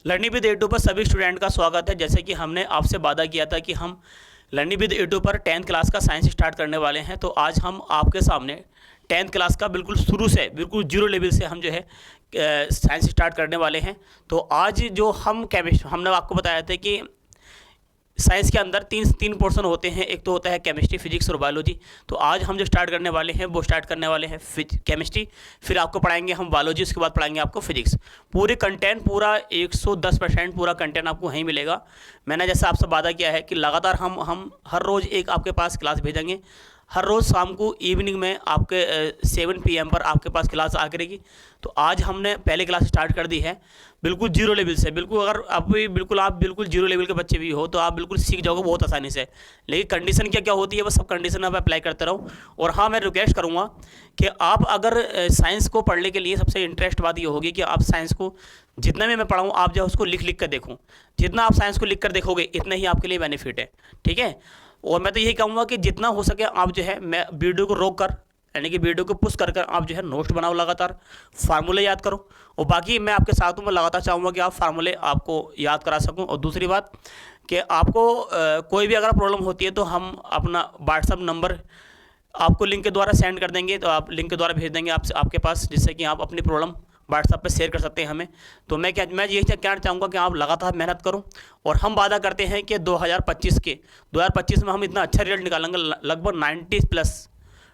Learning with A2 पर सभी student का स्वागत है। जैसे कि हमने आपसे वादा किया था कि हम लर्निंग विद ए2 पर 10th क्लास का साइंस स्टार्ट करने वाले हैं, तो आज हम आपके सामने 10th क्लास का बिल्कुल शुरू से बिल्कुल जीरो लेवल से हम जो है साइंस स्टार्ट करने वाले हैं। तो आज जो हम हमने आपको बताया था कि साइंस के अंदर तीन पोर्शन होते हैं, एक तो होता है केमिस्ट्री, फिजिक्स और बायोलॉजी। तो आज हम जो स्टार्ट करने वाले हैं वो स्टार्ट करने वाले हैं केमिस्ट्री, फिर आपको पढ़ाएंगे हम बायोलॉजी, उसके बाद पढ़ाएंगे आपको फिजिक्स। पूरे कंटेंट पूरा 110% पूरा कंटेंट आपको वहीं मिलेगा। मैंने जैसा आपसे वादा किया है कि लगातार हम हर रोज़ एक आपके पास क्लास भेजेंगे। हर रोज़ शाम को इवनिंग में आपके 7 PM पर आपके पास क्लास आ करेगी। तो आज हमने पहले क्लास स्टार्ट कर दी है बिल्कुल जीरो लेवल से। बिल्कुल अगर आप बिल्कुल जीरो लेवल के बच्चे भी हो तो आप बिल्कुल सीख जाओगे बहुत आसानी से। लेकिन कंडीशन क्या क्या होती है वो सब कंडीशन आप अप्लाई करते रहो। और हाँ, मैं रिक्वेस्ट करूँगा कि आप अगर साइंस को पढ़ने के लिए सबसे इंटरेस्ट बात ये होगी कि आप साइंस को जितना भी मैं पढ़ाऊँ आप जो उसको लिख कर देखूँ। जितना आप साइंस को लिख कर देखोगे इतना ही आपके लिए बेनिफिट है, ठीक है। और मैं तो यही कहूँगा कि जितना हो सके आप जो है मैं वीडियो को रोक कर यानी कि वीडियो को पुश कर आप जो है नोट्स बनाओ, लगातार फार्मूले याद करो। और बाकी मैं आपके साथ हूँ, मैं लगातार चाहूँगा कि आप फार्मूले आपको याद करा सकूँ। और दूसरी बात कि आपको कोई भी अगर प्रॉब्लम होती है तो हम अपना व्हाट्सअप नंबर आपको लिंक के द्वारा सेंड कर देंगे, तो आप लिंक के द्वारा भेज देंगे आपके पास, जिससे कि आप अपनी प्रॉब्लम व्हाट्सएप पे शेयर कर सकते हैं हमें। तो मैं यही कहना चाहूँगा कि आप लगातार मेहनत करो। और हम वादा करते हैं कि 2025 में हम इतना अच्छा रिजल्ट निकालेंगे, लगभग 90 प्लस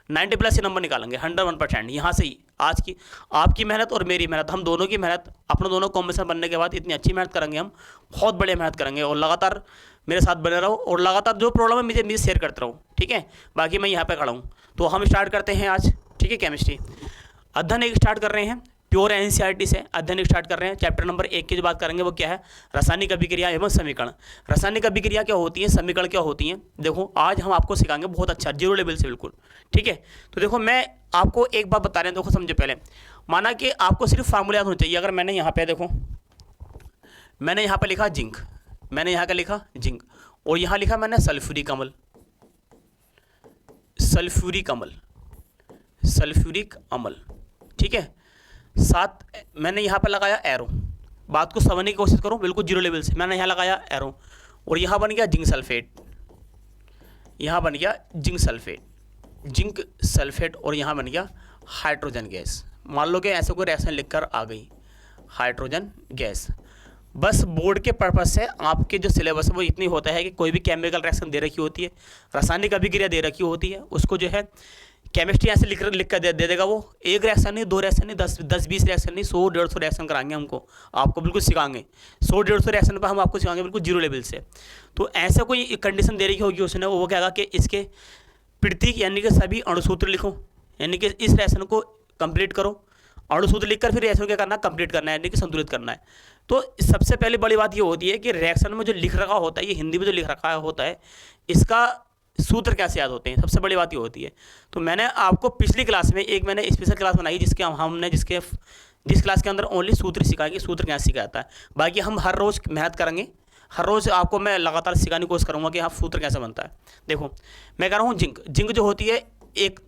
ही नंबर निकालेंगे, 101%। यहाँ से ही आज की आपकी मेहनत और मेरी मेहनत, हम दोनों की मेहनत, अपना दोनों कॉम्बिनेशन बनने के बाद इतनी अच्छी मेहनत करेंगे, हम बहुत बढ़िया मेहनत करेंगे। और लगातार मेरे साथ बने रहो और लगातार जो प्रॉब्लम है मुझे शेयर करते रहो, ठीक है। बाकी मैं यहाँ पे खड़ा हूँ। तो हम स्टार्ट करते हैं आज, ठीक है। केमिस्ट्री अध्ययन एक स्टार्ट कर रहे हैं, प्योर एनसीईआरटी से अध्ययन स्टार्ट कर रहे हैं। चैप्टर नंबर 1 की जो बात करेंगे वो क्या है, रासायनिक अभिक्रिया एवं समीकरण। रासायनिक अभिक्रिया क्या होती है, समीकरण क्या होती हैं, देखो आज हम आपको सिखाएंगे बहुत अच्छा जीरो लेवल से, बिल्कुल ठीक है। तो देखो मैं आपको एक बात बता रहे हैं, देखो समझो पहले। माना कि आपको सिर्फ फार्मूला याद होना चाहिए। अगर मैंने यहाँ पे देखो, मैंने यहाँ पे लिखा जिंक, मैंने यहाँ का लिखा जिंक, और यहाँ लिखा मैंने सल्फ्यूरिक अम्ल, सल्फ्यूरिक अम्ल, ठीक है। साथ मैंने यहाँ पर लगाया एरो। बात को समझने की कोशिश करो, बिल्कुल जीरो लेवल से। मैंने यहाँ लगाया एरो और यहाँ बन गया जिंक सल्फेट, यहाँ बन गया जिंक सल्फेट और यहाँ बन गया हाइड्रोजन गैस। मान लो कि ऐसे कोई रिएक्शन लिखकर आ गई, हाइड्रोजन गैस। बस बोर्ड के पर्पज से आपके जो सिलेबस है वो इतनी होता है कि कोई भी केमिकल रिएक्शन दे रखी होती है, रासायनिक अभिक्रिया दे रखी होती है, उसको जो है केमिस्ट्री ऐसे लिख कर दे देगा वो। एक रिएक्शन नहीं, 2 रिएक्शन नहीं, 10-20 रिएक्शन नहीं, 100-150 रिएक्शन कराएंगे आपको बिल्कुल सिखाएंगे। 100-150 रिएक्शन पर हम आपको सिखाएंगे बिल्कुल जीरो लेवल से। तो ऐसा कोई कंडीशन दे रही होगी उसने, वो कहेगा कि इसके प्रतीक यानी कि सभी अणुसूत्र लिखो, यानी कि इस रिएक्शन को कंप्लीट करो। अणुसूत्र लिखकर फिर रिएक्शन क्या करना, कंप्लीट करना है, यानी कि संतुलित करना है। तो सबसे पहले बड़ी बात ये होती है कि रिएक्शन में जो लिख रखा होता है, ये हिंदी में जो लिख रखा होता है, इसका सूत्र कैसे याद होते हैं, सबसे बड़ी बात ये होती है। तो मैंने आपको पिछली क्लास में एक मैंने स्पेशल क्लास बनाई जिस क्लास के अंदर ओनली सूत्र सिखाएंगे, सूत्र कैसे सिखाता है। बाकी हम हर रोज़ मेहनत करेंगे, हर रोज़ आपको मैं लगातार सिखाने की कोशिश करूँगा कि हाँ सूत्र कैसे बनता है। देखो मैं कह रहा हूँ जिंक जो होती है एक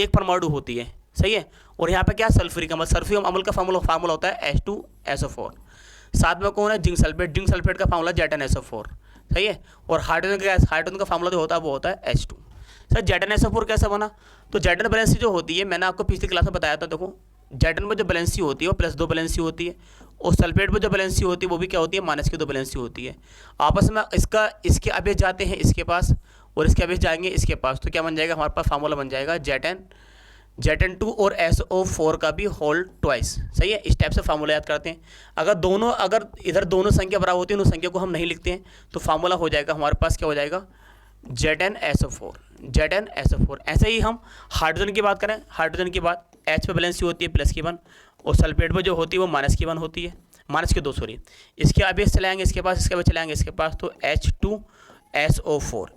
परमाणु होती है, सही है। और यहाँ पे क्या, सल्फ्यूरिक अम्ल का फार्मूला होता है H2SO4। साथ में कौन है, जिंक सल्फेट का फार्मूला ZnSO4, सही है। और हाइड्रोजन का फार्मूला जो होता है वो होता है H2। सर ZnSO4 कैसे बना, तो Zn बैलेंसी जो होती है, मैंने आपको पिछली क्लास में बताया था। देखो Zn में जो बैलेंसी होती है वो +2 बैलेंसी होती है, और सल्फेट में जो बैलेंसी होती है वो भी क्या होती है, -2 बैलेंसी होती है। आपस में इसके अवेश जाते हैं इसके पास और इसके अवेश जाएंगे इसके पास, तो क्या बन जाएगा, हमारे पास फार्मूला बन जाएगा Zn2 और SO4 का भी होल ट्वाइस, सही है। इस टाइप से फार्मूला याद करते हैं। अगर इधर दोनों संख्या बराबर होती है, उन संख्या को हम नहीं लिखते हैं, तो फार्मूला हो जाएगा हमारे पास, क्या हो जाएगा, ZnSO4। ऐसे ही हम हाइड्रोजन की बात करें, हाइड्रोजन की बात H पे बैलेंसी होती है +1, और सल्फेट में जो होती है वो -1 होती है, -2 सॉरी। इसके अवेश चलाएंगे इसके पास, इसके अवेश चलाएंगे इसके पास, तो H2SO4।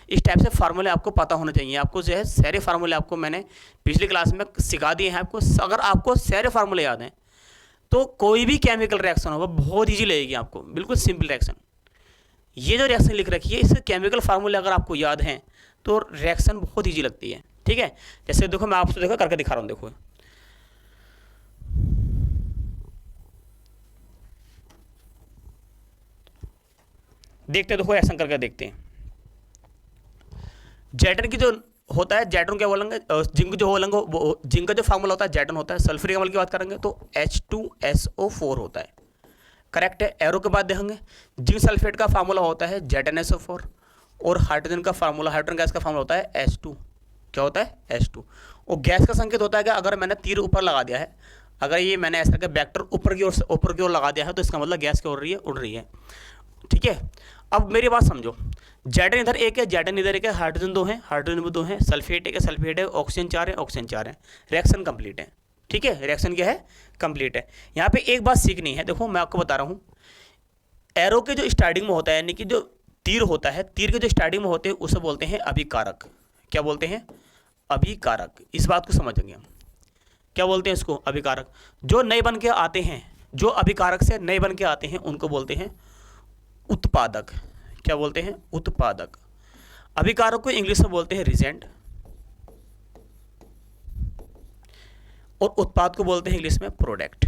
इस टाइप से फार्मूले आपको पता होने चाहिए। आपको जो है सारे फार्मूले आपको मैंने पिछली क्लास में सिखा दिए हैं आपको। अगर आपको सारे फार्मूले याद हैं तो कोई भी केमिकल रिएक्शन होगा बहुत ईजी लगेगी आपको, बिल्कुल सिंपल रिएक्शन। ये जो रिएक्शन लिख रखी है इस केमिकल फार्मूले अगर आपको याद हैं तो रिएक्शन बहुत ईजी लगती है, ठीक है। जैसे देखो मैं आपसे करके दिखा रहा हूँ, देखो देखते हैं, देखो ऐसा करके देखते हैं। जैटन की जो होता है, जैटन क्या बोलेंगे, जिंक जो बोलेंगे वो जिंक का जो फार्मूला होता है जैटन होता है। सल्फ्यूरिक अम्ल की बात करेंगे तो H2SO4 होता है, करेक्ट है। एरो के बाद देखेंगे जिंक सल्फेट का फार्मूला होता है ZnSO4, और हाइड्रोजन का फार्मूला, हाइड्रोजन गैस का फार्मूला होता है H2, क्या होता है H2। और गैस का संकेत होता है कि अगर मैंने तीर ऊपर लगा दिया है, अगर ये मैंने ऐसा करके वेक्टर ऊपर की ओर लगा दिया है तो इसका मतलब गैस क्या उड़ रही है, ठीक है। अब मेरी बात समझो, जैटन इधर एक है, जैटन इधर एक है, हाइड्रोजन दो है, हाइड्रोजन भी दो है, सल्फेट एक है, सल्फेट है, ऑक्सीजन 4 है, ऑक्सीजन 4 है, रिएक्शन कंप्लीट है, ठीक है। रिएक्शन क्या है, कंप्लीट है। यहाँ पे एक बात सीखनी है, देखो मैं आपको बता रहा हूँ, एरो के जो स्टार्टिंग में होता है, यानी कि जो तीर होता है, तीर के जो स्टार्टिंग में होते हैं उसे बोलते हैं अभिकारक। क्या बोलते हैं, अभिकारक। इस बात को समझेंगे हम, क्या बोलते हैं इसको, अभिकारक। जो नए बन के आते हैं, जो अभिकारक से नए बन के आते हैं उनको बोलते हैं उत्पादक। क्या बोलते हैं, उत्पादक। अभिकारक को इंग्लिश में बोलते हैं रिजेंट, और उत्पाद को बोलते हैं इंग्लिश में प्रोडक्ट।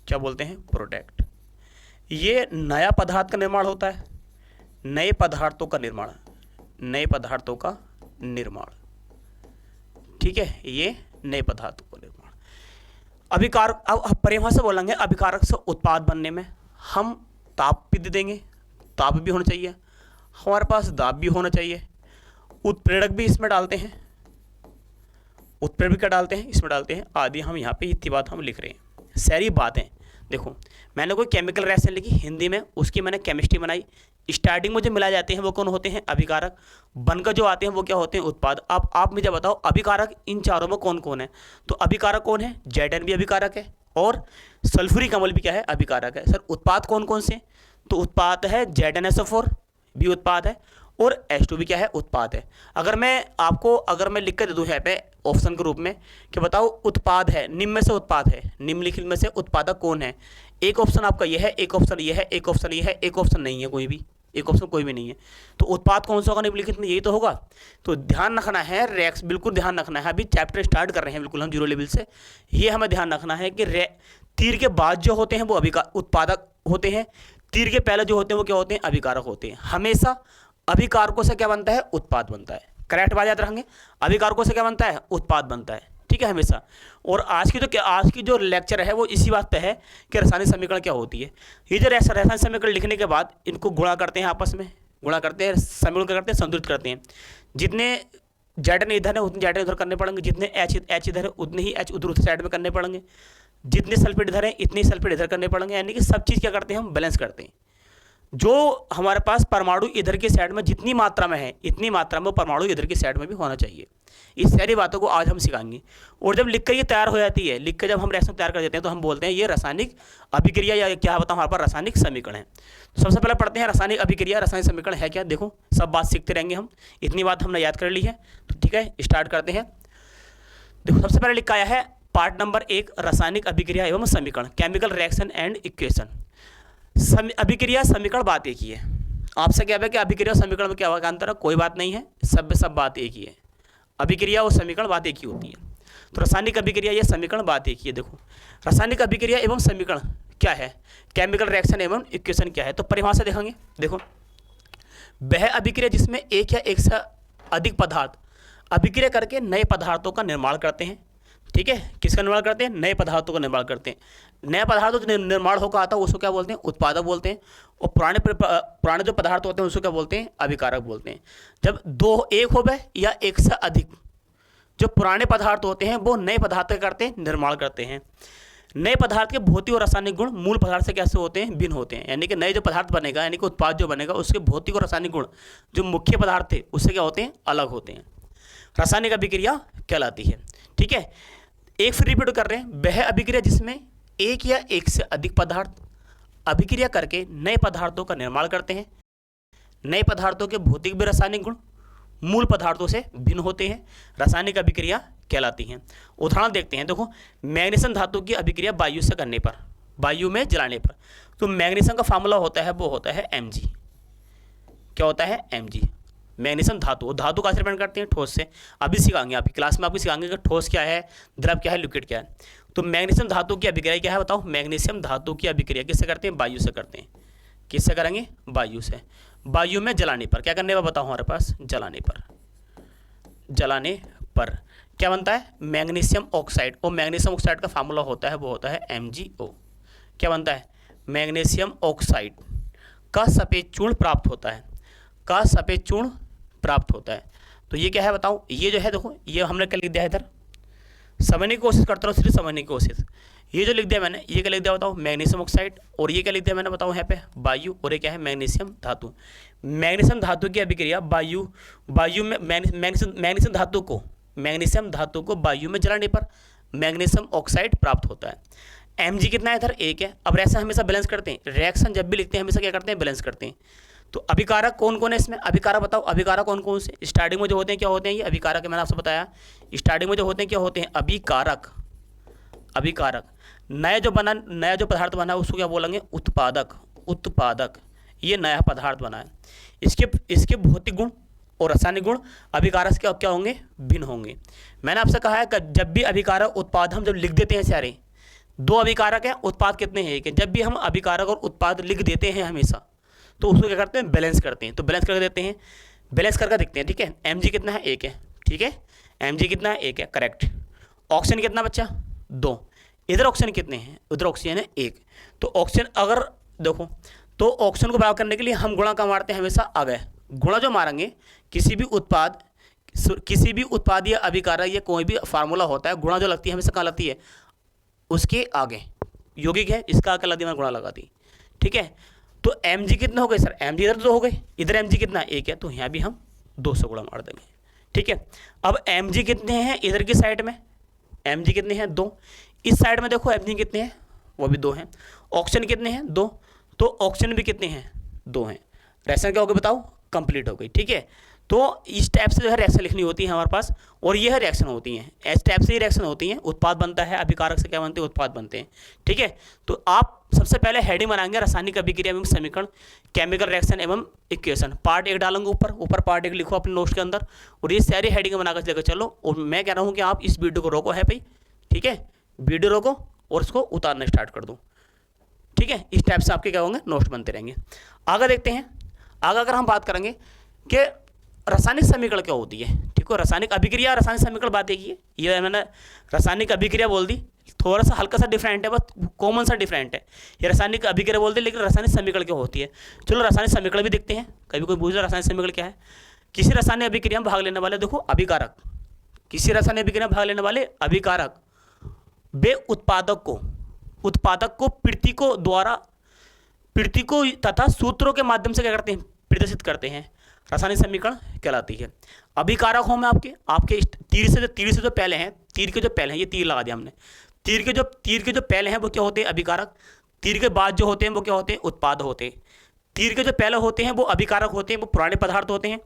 क्या बोलते हैं, प्रोडक्ट। ये नया पदार्थ का निर्माण होता है, नए पदार्थों का निर्माण, नए पदार्थों का निर्माण, ठीक है, ये नए पदार्थों का निर्माण। अभिकारक, अब परिभाषा से बोलेंगे, अभिकारक से उत्पाद बनने में हम ताप भी दे देंगे, ताप भी होना चाहिए, हमारे पास दाब भी होना चाहिए, उत्प्रेरक भी इसमें डालते हैं, उत्प्रेरक भी क्या डालते हैं, इसमें डालते हैं आदि। हम यहाँ पे इतनी बात हम लिख रहे हैं, सारी बातें। देखो मैंने कोई केमिकल रिएक्शन लिखी हिंदी में, उसकी मैंने केमिस्ट्री बनाई। स्टार्टिंग में जो मिलाए जाते हैं वो कौन होते हैं, अभिकारक। बनकर जो आते हैं वो क्या होते हैं, उत्पाद। अब आप मुझे बताओ अभिकारक इन चारों में कौन कौन है। तो अभिकारक कौन है, जैटन भी अभिकारक है, और सल्फ्यूरिक अम्ल भी क्या है, अभिकारक है। सर उत्पाद कौन कौन से, तो उत्पाद है ZnSO4 भी उत्पाद है, और H2 भी क्या है, उत्पाद है। अगर मैं लिख कर दे दूँ यहाँ पे ऑप्शन के रूप में कि बताओ उत्पाद है, निम्न में से उत्पाद है, निम्नलिखित में से उत्पादक कौन है, एक ऑप्शन आपका यह है, एक ऑप्शन यह है, एक ऑप्शन यह है, एक ऑप्शन नहीं है, कोई भी एक ऑप्शन कोई भी नहीं है, तो उत्पाद कौन सा होगा निम्नलिखित में, यही तो होगा। तो ध्यान रखना है, रेक्स बिल्कुल ध्यान रखना है। अभी चैप्टर स्टार्ट कर रहे हैं बिल्कुल हम जीरो लेवल से, ये हमें ध्यान रखना है कि तीर के बाद जो होते हैं वो उत्पादक होते हैं, तीर के पहले जो होते हैं वो क्या होते हैं, अभिकारक होते हैं। हमेशा अभिकारकों से क्या बनता है, उत्पाद बनता है। करेक्ट बात याद रखेंगे, अभिकारकों से क्या बनता है, उत्पाद बनता है, ठीक है, हमेशा। और आज की जो लेक्चर है वो इसी बात पे है कि रासायनिक समीकरण क्या होती है। ये जो रासायनिक समीकरण लिखने के बाद इनको गुणा करते हैं, आपस में गुणा करते हैं, समीकरण करते हैं, संतुलित करते हैं। जितने जैटन इधर है उतने जैटन उधर करने पड़ेंगे, जितने एच इधर है उतने ही एच उधर साइड में करने पड़ेंगे, जितने सल्फेट इधर है इतने ही सल्फेट इधर करने पड़ेंगे। यानी कि सब चीज़ क्या करते हैं, हम बैलेंस करते हैं। जो हमारे पास परमाणु इधर की साइड में जितनी मात्रा में है, इतनी मात्रा में परमाणु इधर की साइड में भी होना चाहिए। इस सारी बातों को आज हम सिखाएंगे। और जब लिख कर ये तैयार हो जाती है, लिख कर जब हम रिएक्शन तैयार कर देते हैं तो हम बोलते हैं ये रासायनिक अभिक्रिया, या क्या बताऊँ हमारे पास रासायनिक समीकरण है। तो सबसे पहले पढ़ते हैं रासायनिक अभिक्रिया, रासायनिक समीकरण है क्या। देखो सब बात सीखते रहेंगे हम, इतनी बात हमने याद कर ली है, तो ठीक है स्टार्ट करते हैं। देखो सबसे पहले लिखा आया है पार्ट नंबर 1, रासायनिक अभिक्रिया एवं समीकरण, केमिकल रिएक्शन एंड इक्वेशन। अभिक्रिया समीकरण बात एक ही है। आपसे क्या है कि अभिक्रिया समीकरण में क्या होगा अंतर है, कोई बात नहीं है, सब बात एक ही है। अभिक्रिया और समीकरण बात एक ही होती है। तो रासायनिक अभिक्रिया या समीकरण बात एक ही है। देखो रासायनिक अभिक्रिया एवं समीकरण क्या है, केमिकल रिएक्शन एवं इक्वेशन क्या है। तो परिभाषा देखेंगे। देखो वह अभिक्रिया जिसमें एक या एक से अधिक पदार्थ अभिक्रिया करके नए पदार्थों का निर्माण करते हैं, ठीक है। किसका निर्माण करते हैं, नए पदार्थों का निर्माण करते हैं। नए पदार्थों का निर्माण होकर आता है उसको क्या बोलते हैं, उत्पादक बोलते हैं। और पुराने जो पदार्थ होते हैं उसको क्या बोलते हैं, अभिकारक बोलते हैं। जब एक हो गए या एक से अधिक जो पुराने पदार्थ होते हैं वो नए पदार्थ का करते हैं, निर्माण करते हैं। नए पदार्थ के भौतिक और रासायनिक गुण मूल पदार्थ से कैसे होते हैं, भिन्न होते हैं। यानी कि नए जो पदार्थ बनेगा, यानी कि उत्पाद जो बनेगा उसके भौतिक और रासायनिक गुण जो मुख्य पदार्थ थे उससे क्या होते हैं, अलग होते हैं। रासायनिक अभिक्रिया कहलाती है, ठीक है। एक फिर रिपीट कर रहे हैं, वह अभिक्रिया जिसमें एक या एक से अधिक पदार्थ अभिक्रिया करके नए पदार्थों का निर्माण करते हैं। नए पदार्थों के भौतिक व रासायनिक गुण मूल पदार्थों से भिन्न होते हैं, रासायनिक अभिक्रिया कहलाती हैं। उदाहरण देखते हैं। देखो मैग्नीशियम धातु की अभिक्रिया वायु से करने पर, वायु में जलाने पर, तो मैग्नीशियम का फार्मूला होता है वो होता है Mg। क्या होता है, Mg। मैग्नीशियम धातु का डिपेंड करते हैं ठोस से। अभी सिखाएंगे, आपकी क्लास में आपको सिखाएंगे कि ठोस क्या है, द्रव क्या है, लिक्विड क्या है। तो मैग्नीशियम धातु की अभिक्रिया क्या है बताओ, मैग्नीशियम धातु की अभिक्रिया किससे करते हैं, वायु से करते हैं। किससे करेंगे? वायु से। वायु में जलाने पर क्या करने पर बताओ हमारे पास? जलाने पर। जलाने पर क्या बनता है? Magnesium oxide. और मैग्नीशियम ऑक्साइड का फार्मूला होता है वो होता है MgO। क्या बनता है? मैग्नीशियम ऑक्साइड का सफ़ेद चूर्ण प्राप्त होता है। का सफ़ेद चूर्ण प्राप्त होता है। तो ये क्या है बताओ? ये जो है देखो, ये हमने क्या लिख दिया है इधर, समझने की कोशिश करता हूँ, सिर्फ समझने की कोशिश। ये जो लिख दिया मैंने, ये क्या लिख दिया बताओ? Magnesium oxide. और ये क्या लिख दिया मैंने बताओ यहाँ पे? वायु। और ये क्या है? मैग्नीशियम धातु। मैग्नीशियम धातु की अभिक्रिया वायु में मैग्नीशियम धातु को वायु में जलाने पर मैग्नीशियम ऑक्साइड प्राप्त होता है। Mg कितना है इधर? 1 है। अब रिएक्शन हमेशा बैलेंस करते हैं। रिएक्शन जब भी लिखते हैं हमेशा क्या करते हैं? बैलेंस करते हैं। तो अभिकारक कौन कौन है इसमें? अभिकारक बताओ, अभिकारक कौन कौन से? स्टार्टिंग में जो होते हैं क्या होते हैं? ये अभिकारक, मैंने आपसे बताया स्टार्टिंग में जो होते हैं क्या होते हैं? अभिकारक। अभिकारक। नया जो पदार्थ बना है उसको क्या बोलेंगे? उत्पादक। उत्पादक। ये नया पदार्थ बना है, इसके भौतिक गुण और रासायनिक गुण अभिकारक से क्या होंगे? भिन्न होंगे। मैंने आपसे कहा है कि जब भी अभिकारक उत्पाद हम जब लिख देते हैं सारे, 2 अभिकारक हैं, उत्पाद कितने हैं? 1 है। जब भी हम अभिकारक और उत्पाद लिख देते हैं हमेशा, तो उसको क्या करते हैं? बैलेंस करते हैं। तो बैलेंस करके देते हैं, बैलेंस करके देखते हैं। ठीक है, Mg कितना है? 1 है। ठीक है, Mg कितना है? 1 है, करेक्ट। ऑक्सीजन कितना बच्चा? 2। इधर ऑक्सीजन कितने हैं? उधर ऑक्सीजन है 1। तो ऑक्सीजन अगर देखो, तो ऑक्सीजन को बराबर करने के लिए हम गुणा का मारते हैं हमेशा आगे। गुणा जो मारेंगे किसी भी उत्पाद या अभिकारक या कोई भी फार्मूला होता है, गुणा जो लगती है हमेशा कहाँ लगती है? उसके आगे। यौगिक है, इसका आगे लगती है, गुणा लगाती। ठीक है, तो Mg कितने हो गए सर? Mg इधर 2 हो गए, इधर Mg कितना? 1 है। तो यहाँ भी हम 2 से गुणा मार देंगे। ठीक है, अब Mg कितने हैं इधर की साइड में? Mg कितने हैं? 2। इस साइड में देखो Mg कितने हैं? वो भी 2 हैं। ऑक्सीजन कितने हैं? 2। तो ऑक्सीजन भी कितने हैं? 2 हैं। रिएक्शन क्या हो गई बताओ? कंप्लीट हो गई। ठीक है, तो इस टाइप से जो है रिएक्शन लिखनी होती है हमारे पास, और ये है रिएक्शन होती हैं, इस टाइप से ही रिएक्शन होती हैं। उत्पाद बनता है, अभिकारक से क्या बनते हैं? उत्पाद बनते हैं। ठीक है, तो आप सबसे पहले हेडिंग बनाएंगे रासायनिक अभिक्रिया एवं समीकरण, केमिकल रिएक्शन एवं इक्वेशन। पार्ट 1 डालेंगे ऊपर पार्ट 1 लिखो अपने नोट्स के अंदर, और ये सारी हेडिंग बनाकर लेकर चलो। और मैं कह रहा हूँ कि आप इस वीडियो को रोको है भाई। ठीक है, वीडियो रोको और इसको उतारना स्टार्ट कर दो। ठीक है, इस टाइप से आपके क्या होंगे? नोट्स बनते रहेंगे। आगे देखते हैं। आगे अगर हम बात करेंगे कि रासायनिक समीकरण क्या होती है। ठीक है, रासायनिक अभिक्रिया, रासायनिक समीकरण बात एक ही है। ये मैंने रासायनिक अभिक्रिया बोल दी, थोड़ा सा हल्का सा डिफरेंट है, बस कॉमन सा डिफरेंट है। ये रासायनिक अभिक्रिया बोल दी, लेकिन रासायनिक समीकरण क्या होती है? चलो रासायनिक समीकरण भी देखते हैं। कभी कोई पूछ रहा रासायनिक समीकरण क्या है? किसी रासायनिक अभिक्रिया में भाग लेने वाले, देखो अभिकारक, किसी रासायनिक अभिक्रिया में भाग लेने वाले अभिकारक वे उत्पादक को प्रतीकों तथा सूत्रों के माध्यम से क्या करते हैं? प्रदर्शित करते हैं। रासायनिक समीकरण कहलाती है। अभिकारक हो में आपके तीर से जो पहले हैं, तीर के जो पहले हैं, ये तीर लगा दिया हमने, तीर के जो पहले हैं वो क्या होते हैं? अभिकारक। तीर के बाद जो होते हैं वो क्या होते हैं? उत्पाद होते हैं। तीर के जो पहले होते हैं वो अभिकारक होते हैं, वो पुराने पदार्थ होते हैं।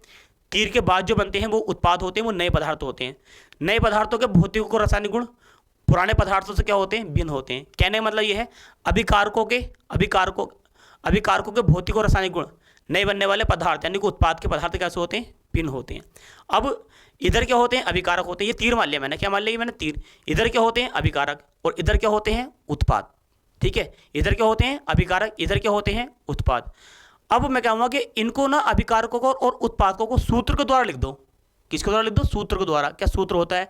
तीर के बाद जो बनते हैं वो उत्पाद होते हैं, वो नए पदार्थ होते हैं। नए पदार्थों के भौतिक और रासायनिक गुण पुराने पदार्थों से क्या होते हैं? भिन्न होते हैं। कहने का मतलब ये है, अभिकारकों के भौतिक और रासायनिक गुण नए बनने वाले पदार्थ यानी कि उत्पाद के पदार्थ कैसे होते हैं? भिन्न होते हैं। अब इधर क्या होते हैं? अभिकारक होते हैं। ये तीर मान लिया मैंने, क्या मान लिया मैंने? तीर। इधर क्या होते हैं? अभिकारक, और इधर क्या होते हैं? उत्पाद। ठीक है, इधर क्या होते हैं? अभिकारक, इधर क्या होते हैं? उत्पाद। अब मैं कहूँगा कि इनको ना अभिकारकों को और उत्पादकों को सूत्र के द्वारा लिख दो। किसके द्वारा लिख दो? सूत्र के द्वारा। क्या सूत्र होता है?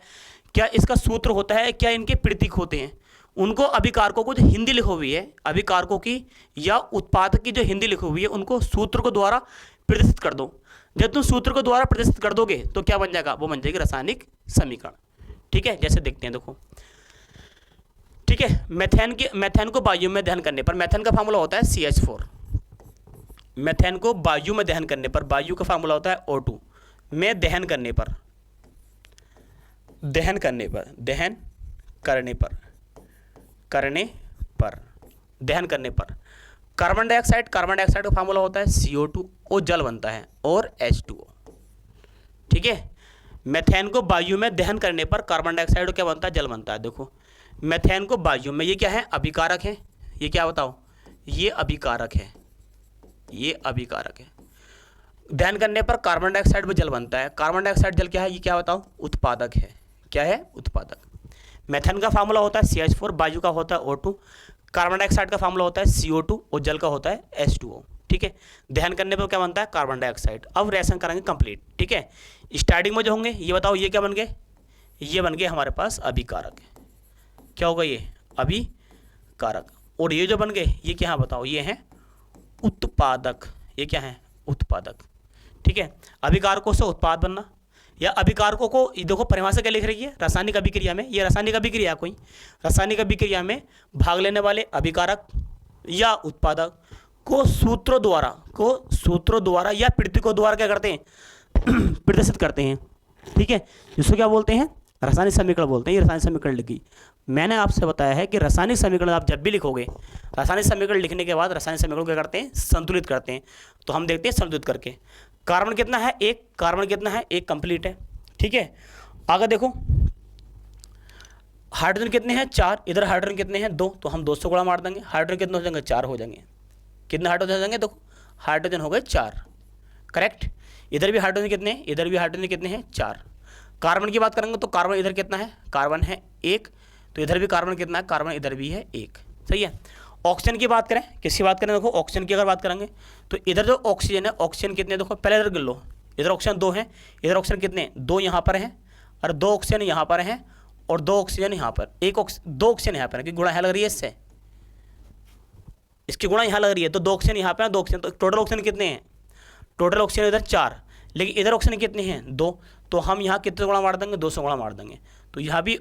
क्या इसका सूत्र होता है? क्या इनके प्रतीक होते हैं? उनको अभिकारकों को जो हिंदी लिखी हुई है, अभिकारकों की या उत्पादक की जो हिंदी लिखी हुई है, उनको सूत्र के द्वारा प्रदर्शित कर दो। जब तुम सूत्र के द्वारा प्रदर्शित कर दोगे तो क्या बन जाएगा? वो बन जाएगी रासायनिक समीकरण। ठीक है, जैसे देखते हैं, देखो। ठीक है, मेथेन को वायु में दहन करने पर, मेथेन का फार्मूला होता है CH4। मेथेन को वायु में दहन करने पर, वायु का फार्मूला होता है O2 में दहन करने पर कार्बन डाइऑक्साइड का फार्मूला होता है CO2 और जल बनता है और H2O। ठीक है, मेथेन को वायु में दहन करने पर कार्बन डाइऑक्साइड क्या बनता है? जल बनता है। देखो, मेथेन को वायु में, ये क्या है? अभिकारक है। ये क्या बताओ? ये अभिकारक है, ये अभिकारक है। दहन करने पर कार्बन डाइऑक्साइड में जल बनता है। कार्बन डाइऑक्साइड जल क्या है? ये क्या बताओ? उत्पादक है। क्या है? उत्पादक। मेथेन का फार्मूला होता है CH4, वायु का होता है O2, कार्बन डाइऑक्साइड का फार्मूला होता है CO2 और जल का होता है H2O। ठीक है। दहन करने पर क्या बनता है, कार्बन डाइऑक्साइड। अब रिएक्शन करेंगे कंप्लीट, ठीक है। स्टार्टिंग में जो होंगे ये बताओ, ये क्या बन गए, ये बन गए हमारे पास अभिकारक। क्या होगा ये, अभिकारक। और ये जो बन गए ये क्या है बताओ, ये हैं उत्पादक। ये क्या है, उत्पादक, ठीक है। अभिकारकों से उत्पाद बनना, या अभिकारकों को देखो परिभाषा क्या लिख रही है, रासायनिक अभिक्रिया में, ये रासायनिक अभिक्रिया कोई रासायनिक अभिक्रिया में भाग लेने वाले अभिकारक या उत्पादक को सूत्रों द्वारा या प्रतीकों द्वारा क्या करते हैं, प्रदर्शित करते हैं, ठीक है। जिसको क्या बोलते हैं, रासायनिक समीकरण बोलते हैं। ये रासायनिक समीकरण लिखी, मैंने आपसे बताया है कि रासायनिक समीकरण आप जब भी लिखोगे, रासायनिक समीकरण लिखने के बाद रासायनिक समीकरण क्या करते हैं, संतुलित करते हैं। तो हम देखते हैं संतुलित करके, कार्बन कितना है, एक, कार्बन कितना है, एक कंप्लीट है, ठीक है। आगे देखो, हाइड्रोजन कितने हैं, 4, इधर हाइड्रोजन कितने हैं, 2, तो हम 2 से गुणा मार देंगे, हाइड्रोजन कितने हो जाएंगे, 4 हो जाएंगे। कितने हाइड्रोजन हो जाएंगे, देखो हाइड्रोजन हो गए 4, करेक्ट। इधर भी हाइड्रोजन कितने हैं, इधर भी हाइड्रोजन कितने हैं, 4। कार्बन की बात करेंगे तो कार्बन इधर कितना है, कार्बन है 1, तो इधर भी कार्बन कितना है, कार्बन इधर भी है 1, सही है। ऑक्सीजन की बात करें, किसकी बात करें, देखो ऑक्सीजन की अगर बात करेंगे तो इधर जो ऑक्सीजन है, ऑक्सीजन कितने, देखो पहले इधर गिन लो, इधर ऑक्सीजन 2 हैं, इधर ऑक्सीजन कितने, 2 यहाँ पर हैं, और 2 ऑक्सीजन यहाँ पर हैं, और 2 ऑक्सीजन यहाँ पर, 2 ऑक्सीजन यहाँ पर है, क्योंकि गुणा यहाँ लग रही है इससे, इसकी गुणा यहाँ लग रही है, तो 2 ऑक्सीजन यहाँ पर है, 2 ऑक्सीजन, तो टोटल ऑक्सीजन कितने हैं, टोटल ऑक्सीजन इधर 4, लेकिन इधर ऑक्सीजन कितने हैं, 2, तो हम यहाँ कितने गुणा मार देंगे, 2 से गुणा मार देंगे, तो यहाँ भी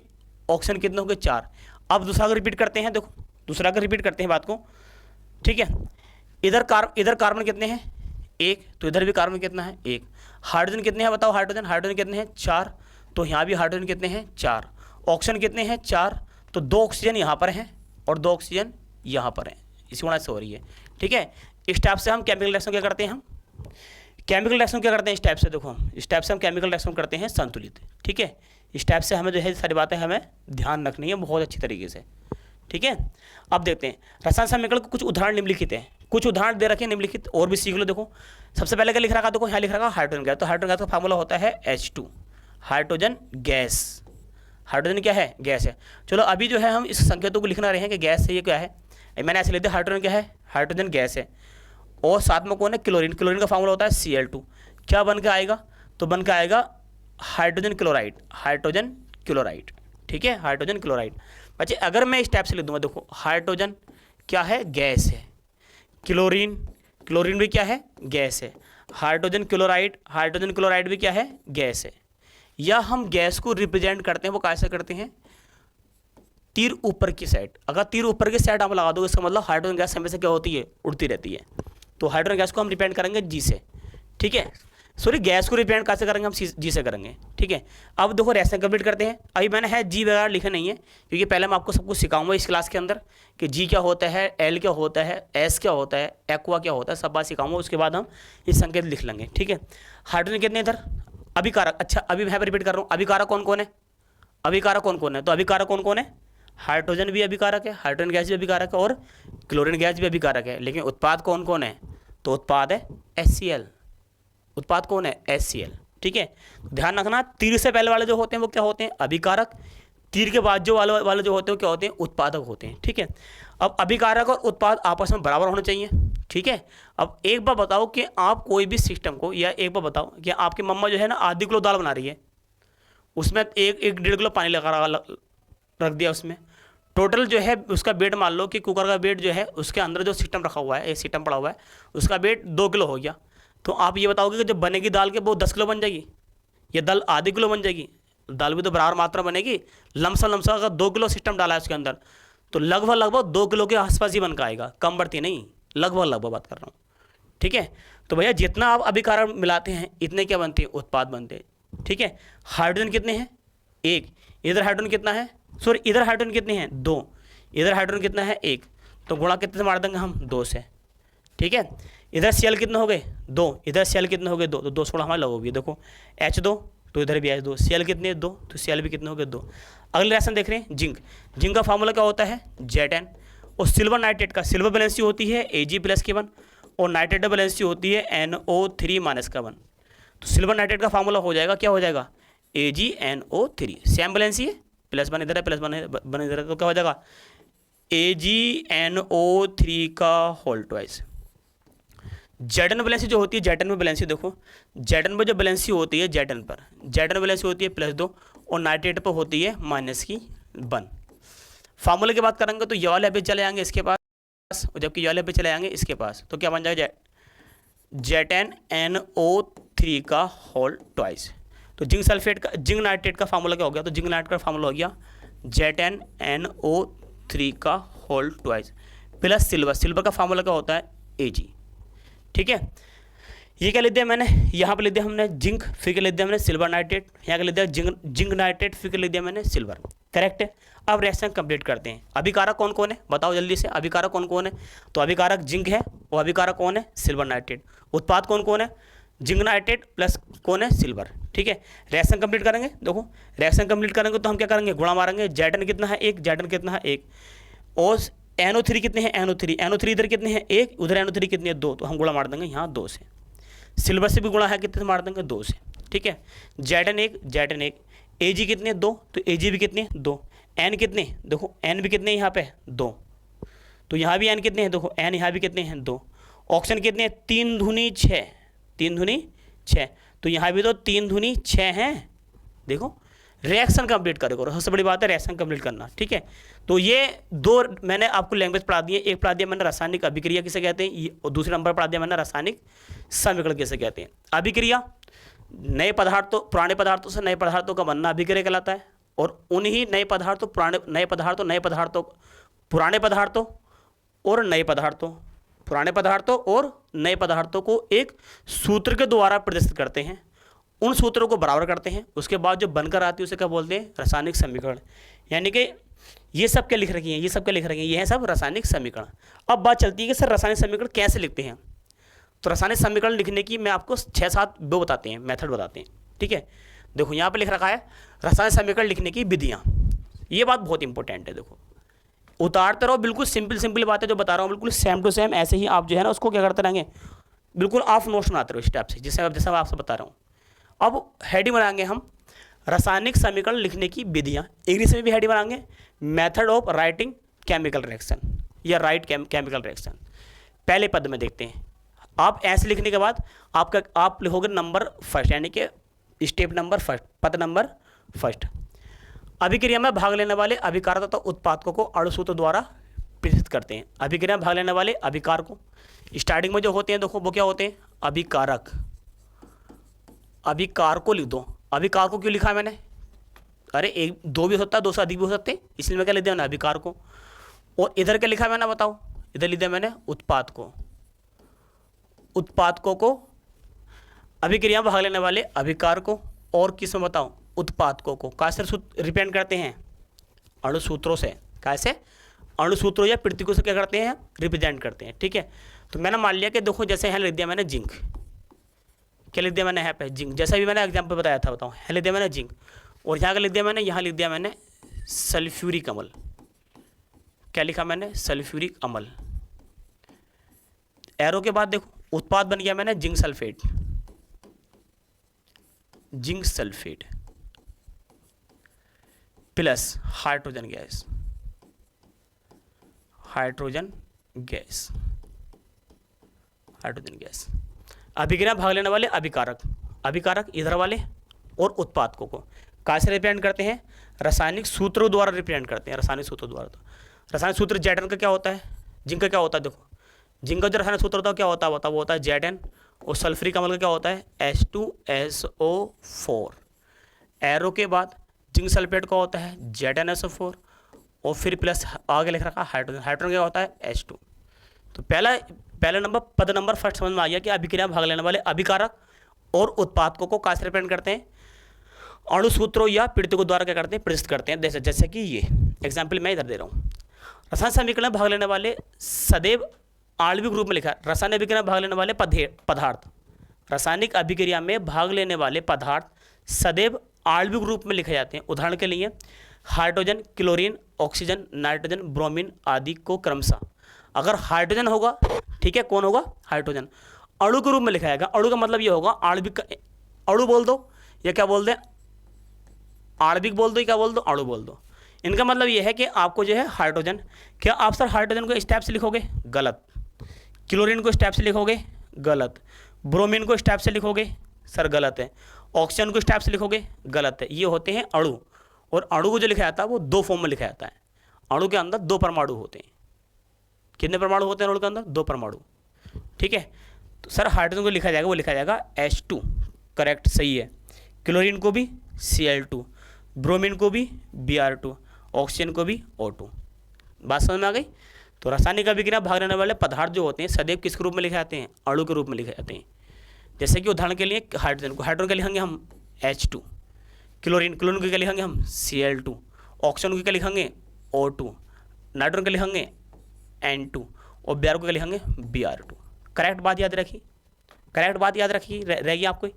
ऑक्सीजन कितने हो गए, 4। अब दूसरा का रिपीट करते हैं, देखो दूसरा का रिपीट करते हैं बात को, ठीक है। इधर कार्बन कितने हैं, 1, तो इधर भी कार्बन कितना है, 1। हाइड्रोजन कितने हैं बताओ, हाइड्रोजन कितने हैं, 4, तो यहाँ भी हाइड्रोजन कितने हैं, 4। ऑक्सीजन कितने हैं, 4, तो 2 ऑक्सीजन यहाँ पर हैं और 2 ऑक्सीजन यहाँ पर हैं, इसी गुणा से हो रही है, ठीक है। इस टाइप से हम केमिकल रिएक्शन क्या करते हैं, हम केमिकल रिएक्शन क्या करते हैं, इस टाइप से, देखो इस टाइप से हम केमिकल रिएक्शन करते हैं संतुलित, ठीक है। इस टाइप से हमें जो है सारी बातें हमें ध्यान रखनी है बहुत अच्छी तरीके से, ठीक है। अब देखते हैं रसायन समीकरण को कुछ उदाहरण निम्नलिखित हैं, कुछ उदाहरण दे रखे हैं निम्नलिखित, और भी सीख लो। देखो सबसे पहले क्या लिख रखा, देखो यहाँ लिख रखा हाइड्रोजन गैस, तो हाइड्रोजन गैस का फार्मूला होता है H2, हाइड्रोजन गैस, हाइड्रोजन क्या है, गैस है। चलो अभी जो है हम इस संकेतों को लिखना रहे हैं कि गैस है, ये क्या है, मैंने ऐसे लिख दिया, हाइड्रोजन क्या है, हाइड्रोजन गैस है, और साथ में कौन है, क्लोरीन, क्लोरीन का फार्मूला होता है Cl2, क्या बन के आएगा, तो बन के आएगा हाइड्रोजन क्लोराइड, हाइड्रोजन क्लोराइड, ठीक है, हाइड्रोजन क्लोराइड। बच्चे अगर मैं इस टाइप से लिख दूंगा, देखो हाइड्रोजन क्या है, गैस है, क्लोरीन, क्लोरीन भी क्या है, गैस है, हाइड्रोजन क्लोराइड भी क्या है, गैस है। या हम गैस को रिप्रेजेंट करते हैं, वो कैसे करते हैं, तीर ऊपर की साइड, अगर तीर ऊपर की साइड आप लगा दोगे इसका मतलब हाइड्रोजन गैस हमेशा क्या होती है, उड़ती रहती है, तो हाइड्रोजन गैस को हम रिप्रेजेंट करेंगे जी से, ठीक है। सॉरी गैस को रिप्रेजेंट कैसे करेंगे, हम जी से करेंगे, ठीक है। अब देखो रिएक्शन कंप्लीट करते हैं, अभी मैंने है जी वगैरह लिखा नहीं है, क्योंकि पहले मैं आपको सब कुछ सिखाऊंगा इस क्लास के अंदर कि जी क्या होता है, एल क्या होता है, एस क्या होता है, एक्वा क्या होता है, सब बात सिखाऊंगा, उसके बाद हम इस संकेत लिख लेंगे, ठीक है। हाइड्रोजन कितने इधर, अभिकारक, अच्छा अभी मैं रिपीट कर रहा हूँ, अभिकारक कौन कौन है, अभिकारक कौन कौन है, तो अभिकारक कौन कौन है, हाइड्रोजन भी अभिकारक है, हाइड्रोजन गैस भी अभिकारक है, और क्लोरीन गैस भी अभिकारक है, लेकिन उत्पाद कौन कौन है, तो उत्पाद है HCl, उत्पाद कौन है, HCl, ठीक है। ध्यान रखना तीर से पहले वाले जो होते हैं वो क्या होते हैं, अभिकारक, तीर के बाद जो वाले जो होते हैं क्या होते हैं, उत्पादक होते हैं, ठीक है। अब अभिकारक और उत्पाद आपस में बराबर होने चाहिए, ठीक है। अब एक बार बताओ कि आप कोई भी सिस्टम को, या एक बार बताओ कि आपकी मम्मा जो है ना आधी किलो दाल बना रही है, उसमें 1-1.5 किलो पानी लगा रख दिया, उसमें टोटल जो है उसका वेट मान लो कि कुकर का वेट जो है उसके अंदर जो सिस्टम रखा हुआ है, एक सिस्टम पड़ा हुआ है, उसका वेट 2 किलो हो गया, तो आप ये बताओगे कि जब बनेगी दाल के वो 10 किलो बन जाएगी, ये दाल आधी किलो बन जाएगी, दाल भी तो बराबर मात्रा बनेगी, लमसम अगर 2 किलो सिस्टम डाला है उसके अंदर, तो लगभग 2 किलो के आसपास ही बन का आएगा, कम बढ़ती नहीं, लगभग बात कर रहा हूँ, ठीक है। तो भैया जितना आप अभिकारक मिलाते हैं इतने क्या बनते हैं, उत्पाद बनते हैं, ठीक है। हाइड्रोजन कितने हैं, 1, इधर हाइड्रोजन कितना है, सॉरी इधर हाइड्रोजन कितने हैं, 2, इधर हाइड्रोजन कितना है, 1, तो गुणा कितने से मार देंगे हम, 2 से, ठीक है। इधर Cl कितने हो गए, 2, इधर Cl कितने हो गए, 2, तो 2 से हमारे लगोगे, देखो H2, तो इधर भी H2, Cl कितने 2, तो Cl भी कितने हो गए, 2। अगले रिएक्शन देख रहे हैं जिंक, जिंक का फार्मूला क्या होता है, Z10, और सिल्वर नाइट्रेट का, सिल्वर बैलेंसी होती है Ag+K1, और नाइट्रेट बैलेंसी होती है NO3-1, तो सिल्वर नाइट्रेट का फार्मूला हो जाएगा, क्या हो जाएगा, AgNO3, सेम बैलेंसी है, +1 इधर है, +1 इधर है, तो क्या हो जाएगा AgNO3 का होल ट्वाइस, जेडन वैलेंसी जो होती है, जेडन में वैलेंसी देखो, जेडन में जो वैलेंसी होती है, जेडन पर जेडन वैलेंसी होती है +2 और नाइट्रेट पर होती है -1। फार्मूले की बात करेंगे तो ये वाले पे चले जाएंगे इसके पास, और जबकि ये वाले पे चले जाएंगे इसके पास, तो क्या बन जाएगा ZnNO3 का होल ट्वाइस। तो जिंक सल्फेट का, जिंक नाइट्रेट का फार्मूला क्या हो गया, तो जिंक नाइट्रेट का फार्मूला हो गया ZnNO3 का whole twice plus silver. Silver का फार्मूला क्या होता है Ag। ठीक है, ये क्या लिख दिया मैंने, यहाँ पे लिख दिया हमने जिंक, फिर क्या लिख दिया मैंने सिल्वर नाइट्रेट, यहाँ क्या लिख दिया जिंक नाइट्रेट, फिर क्या लिख दिया मैंने सिल्वर। करेक्ट है। अब रिएक्शन कंप्लीट करते हैं। अभिकारक कौन कौन है बताओ जल्दी से, अभिकारक कौन कौन है, तो अभिकारक जिंक है और अभिकारक कौन है सिल्वर नाइट्रेट। उत्पाद कौन कौन है, जिंक नाइट्रेट प्लस कौन है सिल्वर। ठीक है, रिएक्शन कंप्लीट करेंगे। देखो रिएक्शन कंप्लीट करेंगे तो हम क्या करेंगे, गुणा मारेंगे। जेडन कितना है 1, जेडन कितना है 1, और NO3 कितने हैं NO3 इधर कितने हैं 1, उधर NO3 कितने हैं 2, तो हम गुणा मार देंगे यहाँ 2 से। सिल्वर से भी गुणा है कितने से मार देंगे 2 से। ठीक है, जेडन 1 Ag कितने 2, तो Ag भी कितने 2, N कितने, देखो N भी कितने यहाँ पे 2, तो यहाँ भी N कितने हैं, देखो N यहाँ भी कितने हैं 2। ऑक्सीजन कितने हैं 3 दूनी 6, 3 दूनी 6, तो यहाँ भी तो 3 दूनी 6 हैं। देखो रिएक्शन कंप्लीट करो, सबसे बड़ी बात है रिएक्शन कंप्लीट करना। ठीक है, तो ये 2 मैंने आपको लैंग्वेज पढ़ा दी है, एक पढ़ा दिया मैंने रासायनिक अभिक्रिया किसे कहते हैं, और दूसरे नंबर पढ़ा दिया मैंने रासायनिक समीकरण किसे कहते हैं। अभिक्रिया नए पदार्थों, पुराने पदार्थों से नए पदार्थों का बनना अभिक्रिया कहलाता है, और उन्हीं नए पदार्थों, पुराने नए पदार्थों, नए पदार्थों, पुराने पदार्थों और नए पदार्थों, पुराने पदार्थों और नए पदार्थों को एक सूत्र के द्वारा प्रदर्शित करते हैं, उन सूत्रों को बराबर करते हैं, उसके बाद जो बनकर आती है उसे क्या बोलते हैं रासायनिक समीकरण। यानी कि ये सब क्या लिख रखी हैं, ये सब क्या लिख रखी हैं, ये हैं सब रासायनिक समीकरण। अब बात चलती है कि सर रासायनिक समीकरण कैसे लिखते हैं, तो रासायनिक समीकरण लिखने की मैं आपको 6-7 वो बताते हैं, मेथड बताते हैं। ठीक है, देखो यहाँ पे लिख रखा है रासायनिक समीकरण लिखने की विधियाँ, ये बात बहुत इंपॉर्टेंट है। देखो उतारते रहो, बिल्कुल सिंपल बातें जो बता रहा हूँ बिल्कुल सेम टू सेम ऐसे ही आप जो है ना उसको क्या करते रहेंगे, बिल्कुल आप नोट्स बनाते रहो स्टेप से, जैसे मैं आपसे बता रहा हूँ। अब हेडिंग बनाएंगे हम रासायनिक समीकरण लिखने की विधियाँ, इंग्लिश में भी हेडिंग बनाएंगे method of writing chemical reaction या राइट केमिकल रिएक्शन। पहले पद में देखते हैं, आप ऐसे लिखने के बाद आप लिखोगे नंबर फर्स्ट, यानी कि स्टेप नंबर फर्स्ट, पद नंबर फर्स्ट। अभिक्रिया में भाग लेने वाले अभिकारक तथा उत्पादकों को अणुसूत्र द्वारा प्रदर्शित करते हैं। अभिक्रिया में भाग लेने वाले अभिकारकों स्टार्टिंग में जो होते हैं, देखो वो क्या होते हैं अभिकारक। अभिकारको लिख दो, अभिकारको क्यों लिखा है मैंने, अरे 1-2 भी होता है, 2 से अधिक भी हो सकते हैं, इसलिए मैं क्या लिख दिया मैंने अभिकारको। और इधर क्या लिखा है मैंने बताओ, इधर लिख दिया मैंने उत्पादकों। उत्पादकों को अभिक्रिया में भाग लेने वाले अभिकारकों और किसमें बताओ उत्पादकों को कैसे रिप्रेजेंट करते हैं अणुसूत्रों से, कैसे अणुसूत्रों या प्रतीकों से क्या करते हैं रिप्रेजेंट करते हैं। ठीक है, तो मैंने मान लिया कि देखो जैसे यहाँ लिख दिया मैंने जिंक, क्या लिख दिया मैंने यहाँ पे जिंक, जैसा भी मैंने एग्जाम्पल बताया था, बताओ यहाँ लिख दिया मैंने जिंक, और यहाँ का लिख दिया मैंने, यहाँ लिख दिया मैंने सल्फ्यूरिक अम्ल। क्या लिखा मैंने सल्फ्यूरिक अम्ल। एरो के बाद देखो उत्पाद बन गया मैंने zinc sulphate, zinc sulphate plus hydrogen gas, hydrogen gas, hydrogen gas. अभिक्रिया भाग लेने वाले अभिकारक, अभिकारक इधर वाले और उत्पादकों को कैसे रिप्रेजेंट करते हैं रासायनिक सूत्रों द्वारा रिप्रेजेंट करते हैं, रासायनिक सूत्रों द्वारा। तो रासायनिक सूत्र जेडन का क्या होता है, जिंक का क्या होता है, देखो जिंक का जो रासायनिक सूत्र होता है क्या होता है वो होता है जेडन, और सल्फ्यूरिक अम्ल का क्या होता है H2SO4। एरो के बाद जिंक सल्फेट का होता है ZnSO4 और फिर प्लस आगे लिख रखा हाइड्रोजन, हाइड्रोजन क्या होता है H2। तो पहला नंबर पद नंबर फर्स्ट समझ में आ गया कि अभिक्रिया भाग लेने वाले अभिकारक और उत्पादकों को कैसे रिप्रेजेंट करते हैं अणुसूत्रों या प्रतीकों द्वारा क्या करते हैं प्रदर्शित करते हैं। जैसे कि ये एग्जाम्पल मैं इधर दे रहा हूँ। रसायन समीकरण में भाग लेने वाले सदैव आणविक रूप में लिखा है, रासायनिक अभिक्रिया में भाग लेने वाले पदार्थ, रासायनिक अभिक्रिया में भाग लेने वाले पदार्थ सदैव आणविक रूप में लिखे जाते हैं। उदाहरण के लिए hydrogen, chlorine, oxygen, nitrogen, bromine आदि को क्रमशः अगर हाइड्रोजन होगा, ठीक है कौन होगा हाइड्रोजन, अणु के रूप में लिखा जाएगा। अणु का मतलब ये होगा आणविक, अणु बोल दो या क्या बोल दें आणविक बोल दो, क्या बोल दो अणु बोल दो। इनका मतलब ये है कि आपको जो है हाइड्रोजन, क्या आप सर हाइड्रोजन को स्टेप से लिखोगे गलत, क्लोरीन को स्टेप से लिखोगे गलत। ब्रोमीन को इस टाइप से लिखोगे सर गलत है। ऑक्सीजन को इस टाइप से लिखोगे गलत है। ये होते हैं अणु, और अणु को जो लिखा जाता है वो दो फॉर्म में लिखा जाता है। अणु के अंदर दो परमाणु होते हैं। कितने परमाणु होते हैं अणु के अंदर? दो परमाणु। ठीक है, तो सर हाइड्रोजन को लिखा जाएगा, वो लिखा जाएगा H2, करेक्ट, सही है। क्लोरीन को भी Cl2, ब्रोमीन को भी Br2, ऑक्सीजन को भी O2। बात समझ में आ गई? तो रासायनिक अभिक्रिया भाग लेने वाले पदार्थ जो होते हैं सदैव किस रूप में लिखे जाते हैं? अणु के रूप में लिखे जाते हैं। जैसे कि उदाहरण के लिए हाइड्रोजन को, हाइड्रोजन का लिखेंगे हम H2, क्लोरीन को क्या लिखेंगे हम? Cl2, ऑक्सीजन को क्या लिखेंगे? O2, नाइट्रोजन का लिखेंगे N2, और Br को क्या लिखेंगे? Br2। करेक्ट बात याद रखी, करेक्ट बात याद रखी रहेगी आपको।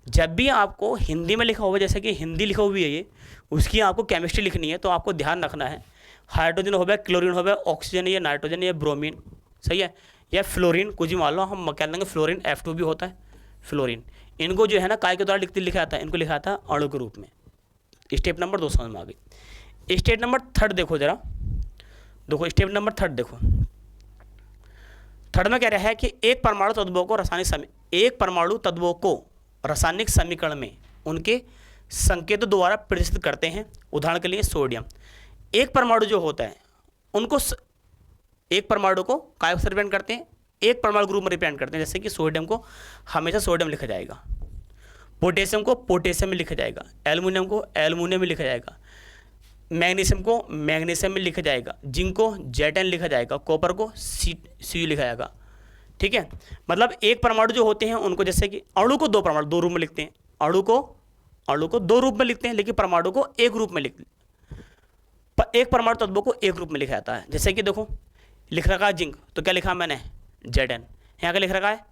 जब भी आपको हिंदी में लिखा हुआ, जैसे कि हिंदी लिखा हुआ है ये, उसकी आपको केमिस्ट्री लिखनी है, तो आपको ध्यान रखना है हाइड्रोजन हो गया, क्लोरीन हो गया, ऑक्सीजन या नाइट्रोजन या ब्रोमीन, सही है, या फ्लोरीन, कुछ भी मान लो, हम कह देंगे फ्लोरीन, F2 भी होता है फ्लोरीन। इनको जो है ना काय के द्वारा लिखा जाता है, इनको लिखा जाता है अणु के रूप में। स्टेप नंबर 2 समझ में आ गई। स्टेप नंबर 3 देखो जरा, देखो स्टेप नंबर 3 देखो। थर्ड में कह रहा है कि एक परमाणु तत्वों को रासायनिक समीकरण में उनके संकेतों द्वारा प्रदर्शित करते हैं। उदाहरण के लिए सोडियम। एक परमाणु जो होता है उनको एक परमाणु को काय से रिप्रेजेंट करते हैं? एक परमाणु ग्रुप में रिप्रेजेंट करते हैं। जैसे कि सोडियम को हमेशा सोडियम लिखा जाएगा, पोटेशियम को पोटेशियम में लिखा जाएगा, एल्युमिनियम को एल्युमिनियम में लिखा जाएगा, मैग्नीशियम को मैग्नीशियम में लिखा जाएगा, जिंक को Zn लिखा जाएगा, कॉपर को Cu लिखा जाएगा। ठीक है, मतलब एक परमाणु जो होते हैं उनको, जैसे कि अणु को दो रूप में लिखते हैं, अणु को दो रूप में लिखते हैं, लेकिन परमाणु को एक रूप में लिखते हैं। एक परमाणु तत्वों को एक रूप में लिखा जाता है। जैसे कि देखो लिख रखा है जिंक, तो क्या लिखा मैंने? Zn। यहाँ क्या लिख रखा है?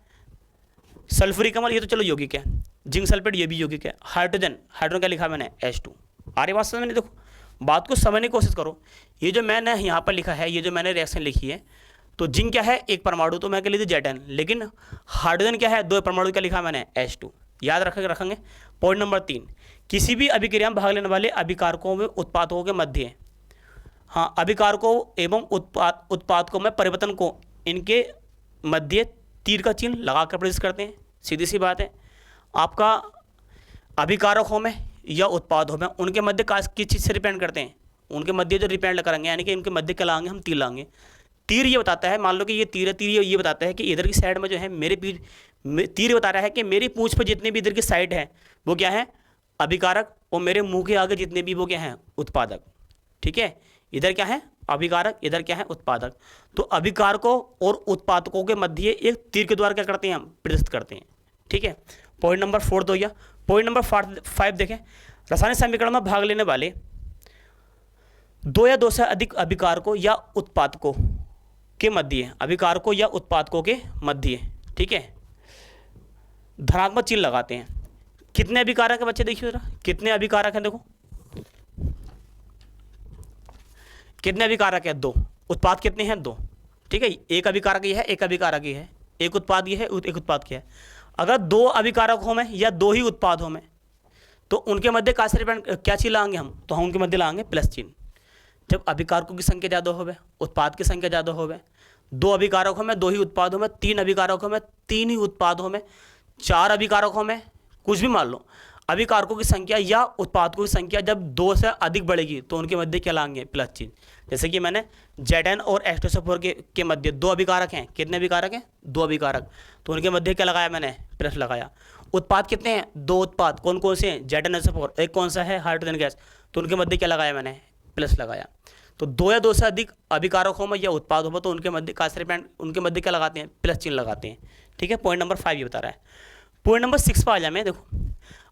सल्फ्यूरिक अम्ल, ये तो चलो यौगिक है, जिंक सल्फेट ये भी यौगिक है। हाइड्रोजन क्या लिखा मैंने? H2। आ रही बात समझ में? देखो बात को समझने की कोशिश करो। ये जो मैंने यहाँ पर लिखा है, ये जो मैंने रिएक्शन लिखी है, तो जिंक क्या है? एक परमाणु, तो मैं कह लीजिए Zn, लेकिन हाइड्रोजन क्या है? दो परमाणु, क्या लिखा मैंने? H2। याद रखेंगे। पॉइंट नंबर 3, किसी भी अभिक्रिया में भाग लेने वाले अभिकारकों में उत्पादकों के मध्य, हाँ, अभिकारकों एवं उत्पादकों में परिवर्तन को इनके मध्य तीर का चिन्ह लगा कर प्रदर्शित करते हैं। सीधी सी बात है, आपका अभिकारकों में या उत्पादों में उनके मध्य किस चीज़ से रिप्रेजेंट करते हैं? उनके मध्य जो रिप्रेजेंट करेंगे, यानी कि इनके मध्य क्या लाएंगे हम? तीर लाएंगे। तीर ये बताता है, मान लो कि ये तीर है, तीर ये बताता है कि इधर की साइड में जो है मेरे तीर बता रहा है कि मेरी पूंछ पर जितने भी इधर की साइड है वो क्या है? अभिकारक, और मेरे मुंह के आगे जितने भी वो क्या हैं? उत्पादक। ठीक है, इधर क्या है? अभिकारक, इधर क्या है? उत्पादक। तो अभिकारकों और उत्पादकों के मध्य एक तीर के द्वारा क्या करते हैं? हम प्रदर्शित करते हैं। ठीक है, पॉइंट नंबर 4 हो गया। पॉइंट नंबर 5 देखें, रासायनिक समीकरण में भाग लेने वाले दो या दो से अधिक अभिकारकों या उत्पादकों के मध्य, अभिकारकों या उत्पादकों के मध्य, ठीक है, धनात्मक चिन्ह लगाते हैं। कितने अभिकारक है बच्चे? देखिए जरा, कितने अभिकारक हैं? देखो कितने अभिकारक है? 2। उत्पाद कितने हैं? 2। ठीक है, एक अभिकारक ये है, एक अभिकारक ये है, एक उत्पाद ये है, एक उत्पाद क्या है। अगर 2 अभिकारकों में या 2 ही उत्पादों में, तो उनके मध्य क्या चिन्ह लाएंगे हम? तो हम उनके मध्य लाएंगे प्लस चिन्ह। जब अभिकारकों की संख्या ज़्यादा होवे, उत्पाद की संख्या ज़्यादा होवे, 2 अभिकारकों में 2 ही उत्पादों में, 3 अभिकारकों में 3 ही उत्पादों में, 4 अभिकारकों में, कुछ भी मान लो, अभिकारकों की संख्या या उत्पादकों की संख्या जब 2 से अधिक बढ़ेगी तो उनके मध्य क्या लाएंगे? प्लस चिन्ह। जैसे कि मैंने Zn और H2SO4 के मध्य 2 अभिकारक हैं। कितने अभिकारक हैं? 2 अभिकारक, तो उनके मध्य क्या लगाया मैंने? प्लस लगाया। उत्पाद कितने हैं? 2 उत्पाद। कौन कौन से हैं? Zn, एक कौन सा है? हाइड्रोजन गैस, तो उनके मध्य क्या लगाया मैंने? प्लस लगाया। तो 2 या 2 से अधिक अभिकारकों में या उत्पादों में, तो उनके मध्य उनके मध्य क्या लगाते हैं? प्लस चिन्ह लगाते हैं। ठीक है, पॉइंट नंबर 5 ये बता रहा है। पॉइंट नंबर 6 पर आ जाए मैं। देखो,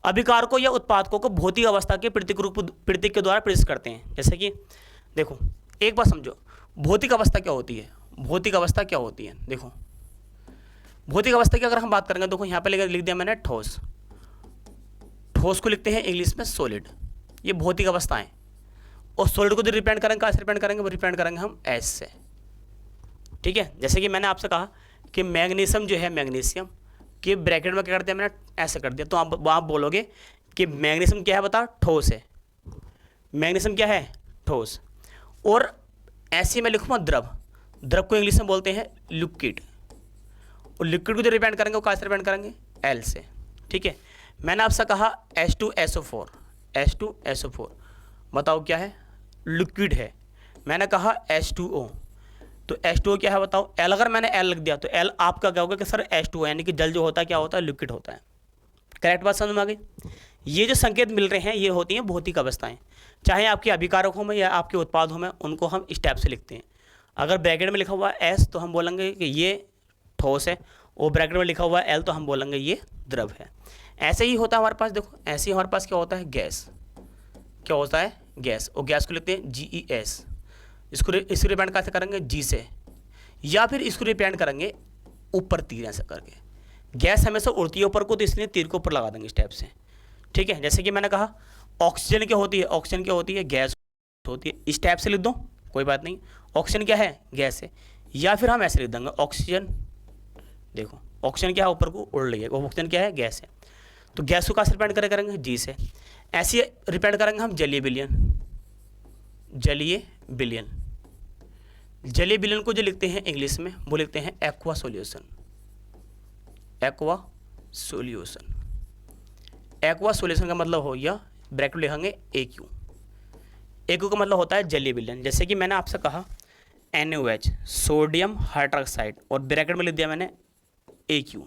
अभिकारकों या उत्पादकों को भौतिक अवस्था के प्रतीक के द्वारा प्रदर्शित करते हैं। जैसे कि देखो, एक बात समझो, भौतिक अवस्था क्या होती है? भौतिक अवस्था क्या होती है? देखो, भौतिक अवस्था की अगर हम बात करेंगे, देखो यहाँ पे लिख दिया मैंने ठोस। ठोस को लिखते हैं इंग्लिश में सॉलिड। ये भौतिक अवस्था है। और सॉलिड को जो रिप्रेजेंट करेंगे, कैसे रिप्रेजेंट करेंगे? वो रिप्रेजेंट करेंगे हम एस से। ठीक है, जैसे कि मैंने आपसे कहा कि मैग्नीशियम जो है, मैग्नीशियम के ब्रैकेट में क्या करते हैं? मैंने ऐसे कर दिया, तो आप बोलोगे कि मैग्नीशियम क्या है? बता, ठोस है। मैग्नीशियम क्या है? ठोस। और ऐसे मैं लिखूँगा द्रव। द्रव को इंग्लिश में बोलते हैं लिक्विड। और लिक्विड को जो रिप्रेजेंट करेंगे वो कहाँ से रिप्रेजेंट करेंगे, एल से। ठीक है, मैंने आपसे कहा H2SO4, H2SO4 बताओ क्या है, लिक्विड है। मैंने कहा H2O, तो H2O क्या है बताओ, L। अगर मैंने L लिख दिया तो L आपका क्या होगा कि सर H2O, यानी कि जल जो होता है क्या होता है, लिक्विड होता है। करेक्ट बात समझ में आ गई। ये जो संकेत मिल रहे हैं ये होती हैं भौतिक अवस्थाएं, चाहे आपके अभिकारकों में या आपके उत्पादों में, उनको हम इस टाइप से लिखते हैं। अगर ब्रैकेट में लिखा हुआ है S तो हम बोलेंगे कि ये ठोस है, और ब्रैकेट में लिखा हुआ है L तो हम बोलेंगे ये द्रव है। ऐसे ही होता है हमारे पास, देखो ऐसे ही हमारे पास क्या होता है, गैस। क्या होता है, गैस। और गैस को लिखते हैं GES। इसको रिप्रेजेंट कैसे करेंगे, G से, या फिर इसको रिप्रेजेंट करेंगे ऊपर तीर ऐसा करके। गैस हमेशा उड़ती है ऊपर को, तो इसलिए तीर को ऊपर लगा देंगे इस टाइप से। ठीक है, जैसे कि मैंने कहा ऑक्सीजन क्या होती है, ऑक्सीजन क्या होती है, गैस होती है। इस टाइप से लिख दो, कोई बात नहीं। ऑक्सीजन क्या है, गैस है। या फिर हम ऐसे लिख देंगे ऑक्सीजन, देखो ऑक्सीजन क्या है, ऊपर को उड़ रही है, ऑक्सीजन क्या है, गैस है। तो गैस को कहाँ से रिप्रेजेंट करेंगे, जी से। ऐसे रिप्रेजेंट करेंगे हम जलीय विलयन, जलीय विलयन। जलीय विलयन को जो लिखते हैं इंग्लिश में वो लिखते हैं aqua solution, aqua solution. Aqua solution का मतलब हो गया, ब्रैकेट लिखेंगे AQ। AQ का मतलब होता है जलीय विलयन। जैसे कि मैंने आपसे कहा NaOH, सोडियम हाइड्रोक्साइड, और ब्रैकेट में लिख दिया मैंने AQ।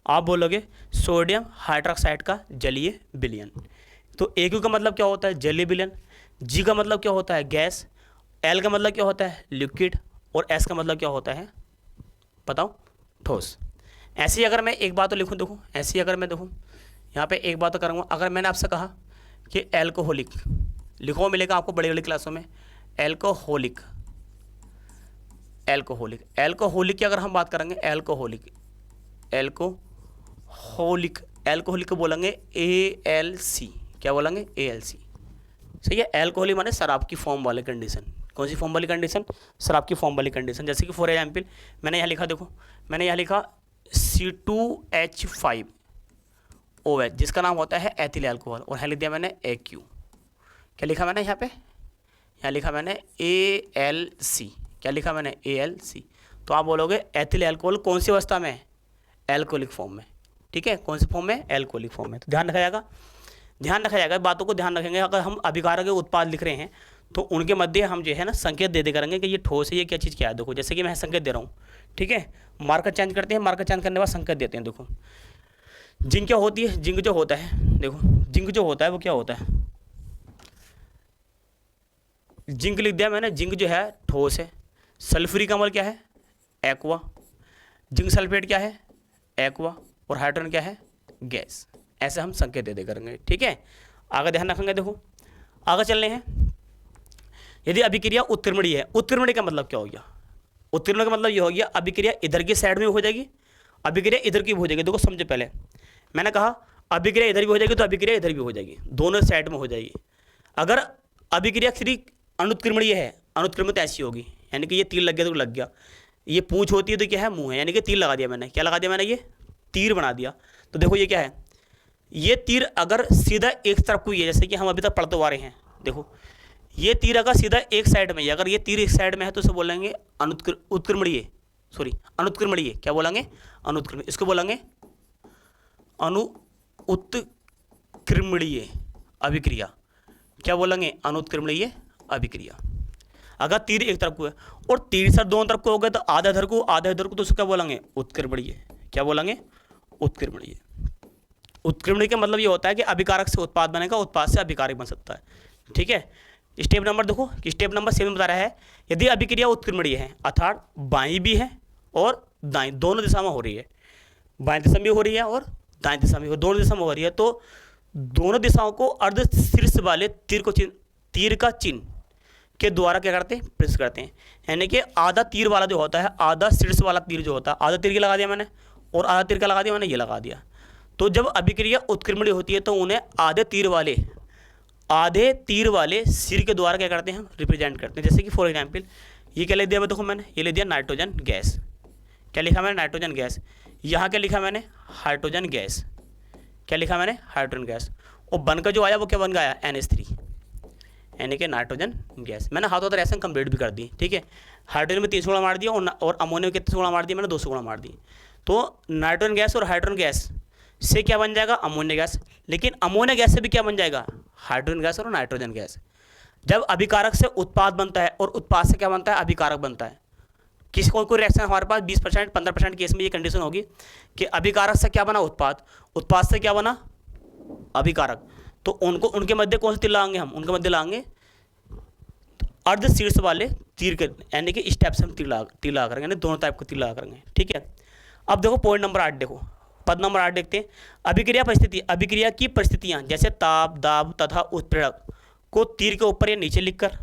आप बोलोगे सोडियम हाइड्रोक्साइड का जलीय विलयन। तो AQ का मतलब क्या होता है, जलीय विलयन। G का मतलब क्या होता है, गैस। L का मतलब क्या होता है, लिक्विड। और S का मतलब क्या होता है, बताओ, ठोस। ऐसे ही अगर मैं एक बात तो लिखूँ, देखो ऐसे ही अगर मैं देखूँ यहाँ पे एक बात तो करूँगा। अगर मैंने आपसे कहा कि एल्कोहलिक, लिखो मिलेगा आपको बड़ी बड़ी क्लासों में, एल्कोहलिक, एल्कोहलिक। एल्कोहलिक की अगर हम बात करेंगे, एल्कोहलिक, एल्कोहलिक, एल्कोहलिक को बोलेंगे ALC। क्या बोलेंगे, ALC। सही है। एल्कोहलिक माने शराब की फॉर्म वाली कंडीशन। कौन सी फॉर्म वाली कंडीशन, शराब की फॉर्म वाली कंडीशन। जैसे कि फॉर एग्जाम्पल मैंने यहाँ लिखा, देखो मैंने यहाँ लिखा C2H5OH, जिसका नाम होता है एथिल अल्कोहल, और यहाँ लिख दिया मैंने AQ। क्या लिखा मैंने यहाँ पे, यहाँ लिखा मैंने ALC। क्या लिखा मैंने, ALC। तो आप बोलोगे एथिल अल्कोहल कौन सी अवस्था में, एल्कोहलिक फॉर्म में। ठीक है, कौन सी फॉर्म में, एल्कोहलिक फॉर्म में। तो ध्यान रखा जाएगा, ध्यान रखा जाएगा, बातों को ध्यान रखेंगे। अगर हम अभिकारक के उत्पाद लिख रहे हैं तो उनके मध्य हम जो है ना संकेत दे दे करेंगे कि ये ठोस है, ये क्या चीज़ क्या है। देखो जैसे कि मैं संकेत दे रहा हूँ, ठीक है, मार्कर चेंज करते हैं, मार्कर चेंज करने के बाद संकेत देते हैं। देखो जिंक क्या होती है, जिंक जो होता है, देखो जिंक जो होता है वो क्या होता है, जिंक लिख दिया मैंने। जिंक जो है ठोस है। सल्फ्यूरिक अम्ल क्या है, एक्वा। जिंक सल्फेट क्या है, एक्वा। और हाइड्रोजन क्या है, गैस। ऐसे हम संकेत दे दे करेंगे। ठीक है, आगे ध्यान रखेंगे। देखो आगे चलने हैं। यदि अभिक्रिया उत्क्रमणीय है, उत्क्रमणीय का मतलब क्या हो गया, उत्क्रमण का मतलब ये हो गया अभिक्रिया इधर की साइड में हो जाएगी, अभिक्रिया इधर की भी हो जाएगी। देखो समझो, पहले मैंने कहा अभिक्रिया इधर भी हो जाएगी तो अभिक्रिया इधर भी हो जाएगी, दोनों साइड में हो जाएगी। अगर अभिक्रिया सिर्फ अनुत्क्रमणीय है, अनुत्क्रमित ऐसी होगी, यानी कि ये तीर लग गया तो लग गया। ये पूंछ होती है तो क्या है, मुंह है, यानी कि तीर लगा दिया मैंने। क्या लगा दिया मैंने, ये तीर बना दिया। तो देखो ये क्या है, ये तीर अगर सीधा एक तरफ को ही है, जैसे कि हम अभी तक पढ़ते आ रहे हैं, देखो ये तीर अगर सीधा एक साइड में है, अगर ये तीर एक साइड में है तो उसे बोलेंगे उत्क्रमणीय, सॉरी अनुत्क्रमणीय। क्या बोलेंगे, अनुत्क्रमणीय। इसको बोलेंगे उत्क्रमणीय अभिक्रिया। क्या बोलेंगे, अनुत्क्रमणीय अभिक्रिया। अगर तीर एक तरफ को है और तीर सर दोनों तरफ को हो गया तो आधा इधर को आधा इधर को, तो उसको क्या बोलेंगे, उत्क्रमणीय। क्या बोलेंगे, उत्क्रमणीय। उत्क्रमणीय का मतलब ये होता है कि अभिकारक से उत्पाद बनेगा, उत्पाद से अभिकारक बन सकता है। ठीक है, स्टेप नंबर देखो कि स्टेप नंबर 7 में बता रहा है यदि अभिक्रिया उत्क्रमणीय है, अर्थात बाईं भी है और दाईं दोनों दिशा में हो रही है, बाईं दिशा में हो रही है और दाईं दिशा में, दोनों दिशा में हो रही है, तो दोनों दिशाओं को अर्ध शीर्ष वाले तीर का चिन्ह के द्वारा क्या करते हैं, प्रेस करते हैं। यानी कि आधा तीर वाला जो होता है, आधा शीर्ष वाला तीर जो होता है, आधा तीर का लगा दिया मैंने और आधा तीर का लगा दिया मैंने, ये लगा दिया। तो जब अभिक्रिया उत्क्रमणीय होती है तो उन्हें आधे तीर वाले सिर के द्वारा क्या करते हैं, हम रिप्रेजेंट करते हैं। जैसे कि फॉर एग्जाम्पल ये क्या ले दिया, देखो मैंने ये ले दिया नाइट्रोजन गैस। क्या लिखा मैंने, नाइट्रोजन गैस। यहाँ क्या लिखा मैंने, हाइड्रोजन गैस। क्या लिखा मैंने, हाइड्रोजन गैस। और बनकर जो आया वो क्या बन गया, NH3, यानी कि नाइट्रोजन गैस। मैंने हाथों तो रिएक्शन कंप्लीट भी कर दी। ठीक है, हाइड्रोजन में 300 गुणा मार दिया और अमोनिया में कितने गुणा मार दिया मैंने, 200 गुणा मार दी। तो नाइट्रोजन गैस और हाइड्रोजन गैस से क्या बन जाएगा, अमोनिया गैस। लेकिन अमोनिया गैस से भी क्या बन जाएगा, हाइड्रोजन गैस और नाइट्रोजन गैस। जब अभिकारक से उत्पाद बनता है और उत्पाद से क्या बनता है, अभिकारक बनता है। किसी कोई रिएक्शन हमारे पास 20% 15% केस में ये कंडीशन होगी कि अभिकारक से क्या बना, उत्पाद, उत्पाद से क्या बना, अभिकारक। तो उनको उनके मध्य कौन से तीर लगाएंगे हम, उनके मध्य लगाएंगे अर्ध शीर्ष वाले तीर के, यानी कि स्टेप से हम तीर लगा करेंगे, यानी दोनों टाइप के तीर लगा करेंगे। ठीक है, अब देखो पॉइंट नंबर 8 देखो, पद नंबर 8 देखते हैं। अभिक्रिया परिस्थिति, अभिक्रिया की परिस्थितियां जैसे ताप, दाब तथा उत्प्रेरक को तीर के ऊपर या नीचे लिखकर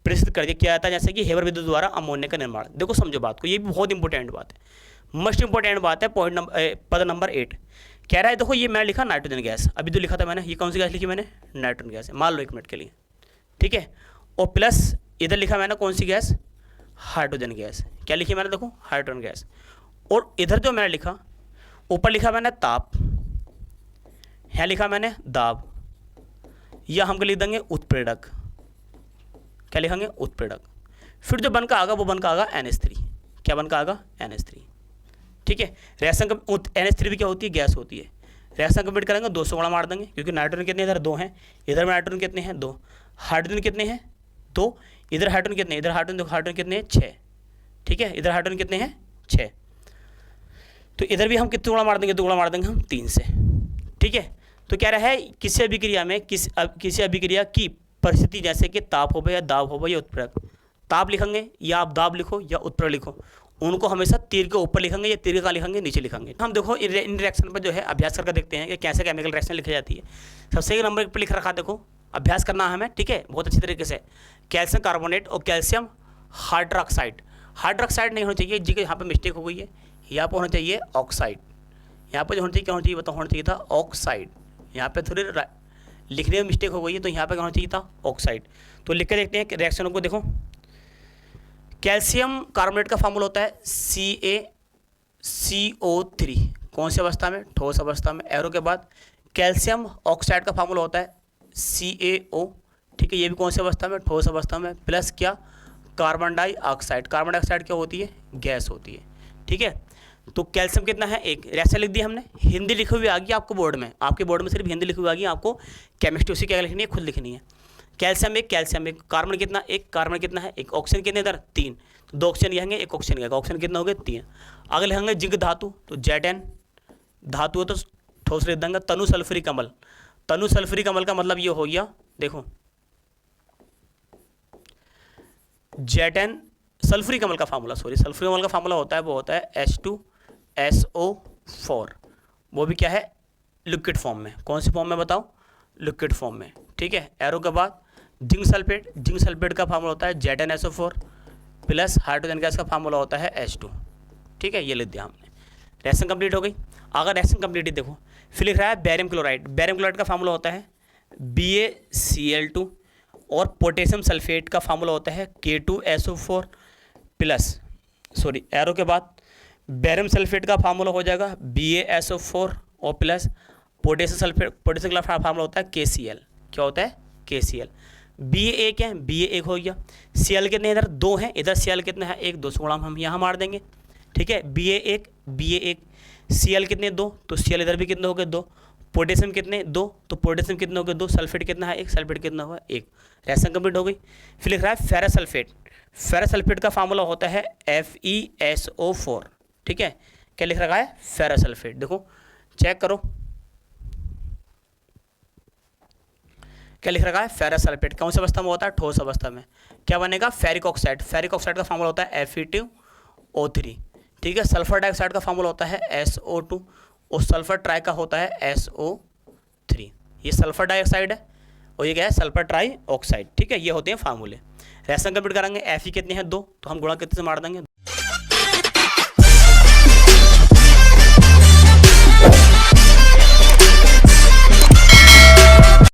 प्रस्तुत कर दिया किया जाता है, जैसे कि हेबर विद्युत द्वारा अमोनिया का निर्माण। देखो समझो बात को, ये भी बहुत इंपॉर्टेंट बात है, मोस्ट इंपॉर्टेंट बात है। पॉइंट नंबर पद नंबर 8 कह रहा है, देखो ये मैंने लिखा नाइट्रोजन गैस, अभी तो लिखा था मैंने, ये कौन सी गैस लिखी मैंने, नाइट्रोजन गैस है, मान लो 1 मिनट के लिए। ठीक है, और प्लस इधर लिखा मैंने कौन सी गैस, हाइड्रोजन गैस। क्या लिखी मैंने, देखो हाइड्रोजन गैस। और इधर जो मैंने लिखा, ऊपर लिखा मैंने ताप, यहाँ लिखा मैंने दाब, या हमको लिख देंगे उत्प्रेरक। क्या लिखेंगे, उत्प्रेरक। फिर जो बन का आगा वो बन का आगा NH3। क्या बन का आगा, NH3। ठीक है, रिएक्शन NH3 भी क्या होती है, गैस होती है। रिएक्शन कंप्लीट करेंगे 200 गुणा मार देंगे, क्योंकि नाइट्रोजन कितने, इधर 2 हैं, इधर में नाइट्रोजन कितने हैं, 2, हाइड्रोजन कितने हैं, 2, इधर हाइड्रोजन कितने, इधर हाइड्रोजन देखो, हाइड्रोजन कितने हैं, 6। ठीक है, इधर हाइड्रोजन कितने हैं, 6। तो इधर भी हम कितने गुणा मार देंगे, 2 गुणा मार देंगे हम 3 से। ठीक है, तो कह रहा है किसी अभिक्रिया में किसी अभिक्रिया की परिस्थिति जैसे कि ताप हो या दाब हो या उत्प्रेरक, ताप लिखेंगे या आप दाब लिखो या उत्प्रेरक लिखो, उनको हमेशा तीर के ऊपर लिखेंगे या तीर का लिखेंगे नीचे लिखेंगे। हम देखो इन रिएक्शन पर जो है अभ्यास करके देखते हैं कि कैसे केमिकल रिएक्शन लिखी जाती है। सबसे एक नंबर पर लिख रखा, देखो अभ्यास करना है हमें। ठीक है, बहुत अच्छी तरीके से, कैल्शियम कार्बोनेट और कैल्शियम हाइड्रोक्साइड। हाइड्रोक्साइड नहीं होना चाहिए जी, के यहाँ पे मिस्टेक हो गई है, यहाँ पर होना चाहिए ऑक्साइड। यहाँ पर जो होना चाहिए, क्या होना चाहिए बताओ, होना चाहिए था ऑक्साइड। यहाँ पे थोड़ी लिखने में मिस्टेक हो गई है, तो यहाँ पे क्या होना चाहिए था, ऑक्साइड। तो लिख के देखते हैं रिएक्शनों को। देखो कैल्शियम कार्बोनेट का फार्मूला होता है CaCO3, कौन सी अवस्था में, ठोस अवस्था में। एरो के बाद कैल्शियम ऑक्साइड का फार्मूला होता है CaO। ठीक है, ये भी कौन सी अवस्था में, ठोस अवस्था में। प्लस क्या, कार्बन डाइऑक्साइड। कार्बन डाइऑक्साइड क्या होती है, गैस होती है। ठीक है, तो कैल्शियम कितना है, 1। रिएक्शन लिख दी हमने, हिंदी लिखी हुई आ गई आपको बोर्ड में, आपके बोर्ड में सिर्फ हिंदी लिखी हुई आ गई, आपको केमिस्ट्री उसी क्या लिखनी है, खुद लिखनी है। कैल्शियम 1, कैल्शियम 1, कार्बन कितना, 1, कार्बन कितना है, 1, ऑक्सीजन कितने इधर, 3, तो 2 ऑक्सीजन लिखेंगे, 1 ऑक्सीजन लिखेगा, ऑक्सीजन कितना हो गया, 3। आगे लिखेंगे जिंक धातु, तो Zn धातु है तो ठोस लिख देंगे। तनु सल्फरी कमल, तनु सल्फरी कमल का मतलब ये हो गया, देखो Zn सल्फरी कमल का फार्मूला, सल्फरी कमल का फार्मूला होता है, वो होता है H2SO4। वो भी क्या है, लिक्विड फॉर्म में। कौन सी फॉर्म में बताओ, लिक्विड फॉर्म में। ठीक है, एरो के बाद जिंक सल्फेट, जिंक सल्फेट का फार्मूला होता है ZnSO4 प्लस हाइड्रोजन गैस का फार्मूला होता है H2। ठीक है, ये लिख दिया हमने, रिएक्शन कंप्लीट हो गई। अगर रिएक्शन कंप्लीट ही देखो, फिर लिख रहा है बैरियम क्लोराइड। बैरियम क्लोराइड का फार्मूला होता है BaCl2 और पोटेशियम सल्फेट का फार्मूला होता है K2SO4 प्लस, सॉरी एरो के बाद बैरियम सल्फेट का फार्मूला हो जाएगा BaSO4 और प्लस पोटेशियम सल्फेट, पोटेशियम का फार्मूला होता है KCl। क्या होता है, KCl। Ba क्या है, Ba1 हो गया। Cl कितने इधर, 2 हैं, इधर Cl कितना है, 1, 2 गुणा हम यहाँ मार देंगे। ठीक है, Ba1 Cl कितने, 2, तो Cl इधर भी कितने हो गए, 2। पोटेशियम कितने, 2, तो पोटेशियम कितने हो गए, 2। सल्फेट कितना है, 1, सल्फेट कितना हुआ, 1। रिएक्शन कंप्लीट हो गई। फिर लिख रहा है फेरस सल्फेट। फेरस सल्फेट का फार्मूला होता है FeSO4। ठीक है, क्या लिख रखा है, फेरस सल्फेट। देखो चेक करो क्या लिख रखा है, फेरस सल्फेट। कौन सी अवस्था में होता है, ठोस अवस्था में। क्या बनेगा, फेरिक ऑक्साइड। फेरिक ऑक्साइड का फार्मूला होता है Fe2O3। ठीक है, सल्फर डाइऑक्साइड का फार्मूला होता है SO2 और सल्फर ट्राई का होता है SO3। ये सल्फर डाइऑक्साइड है और ये क्या है, सल्फर ट्राई ऑक्साइड। ठीक है, ये होते हैं फार्मूले। रिएक्शन कंप्लीट करेंगे, Fe कितने हैं, 2, तो हम गुणा कितने से मार देंगे,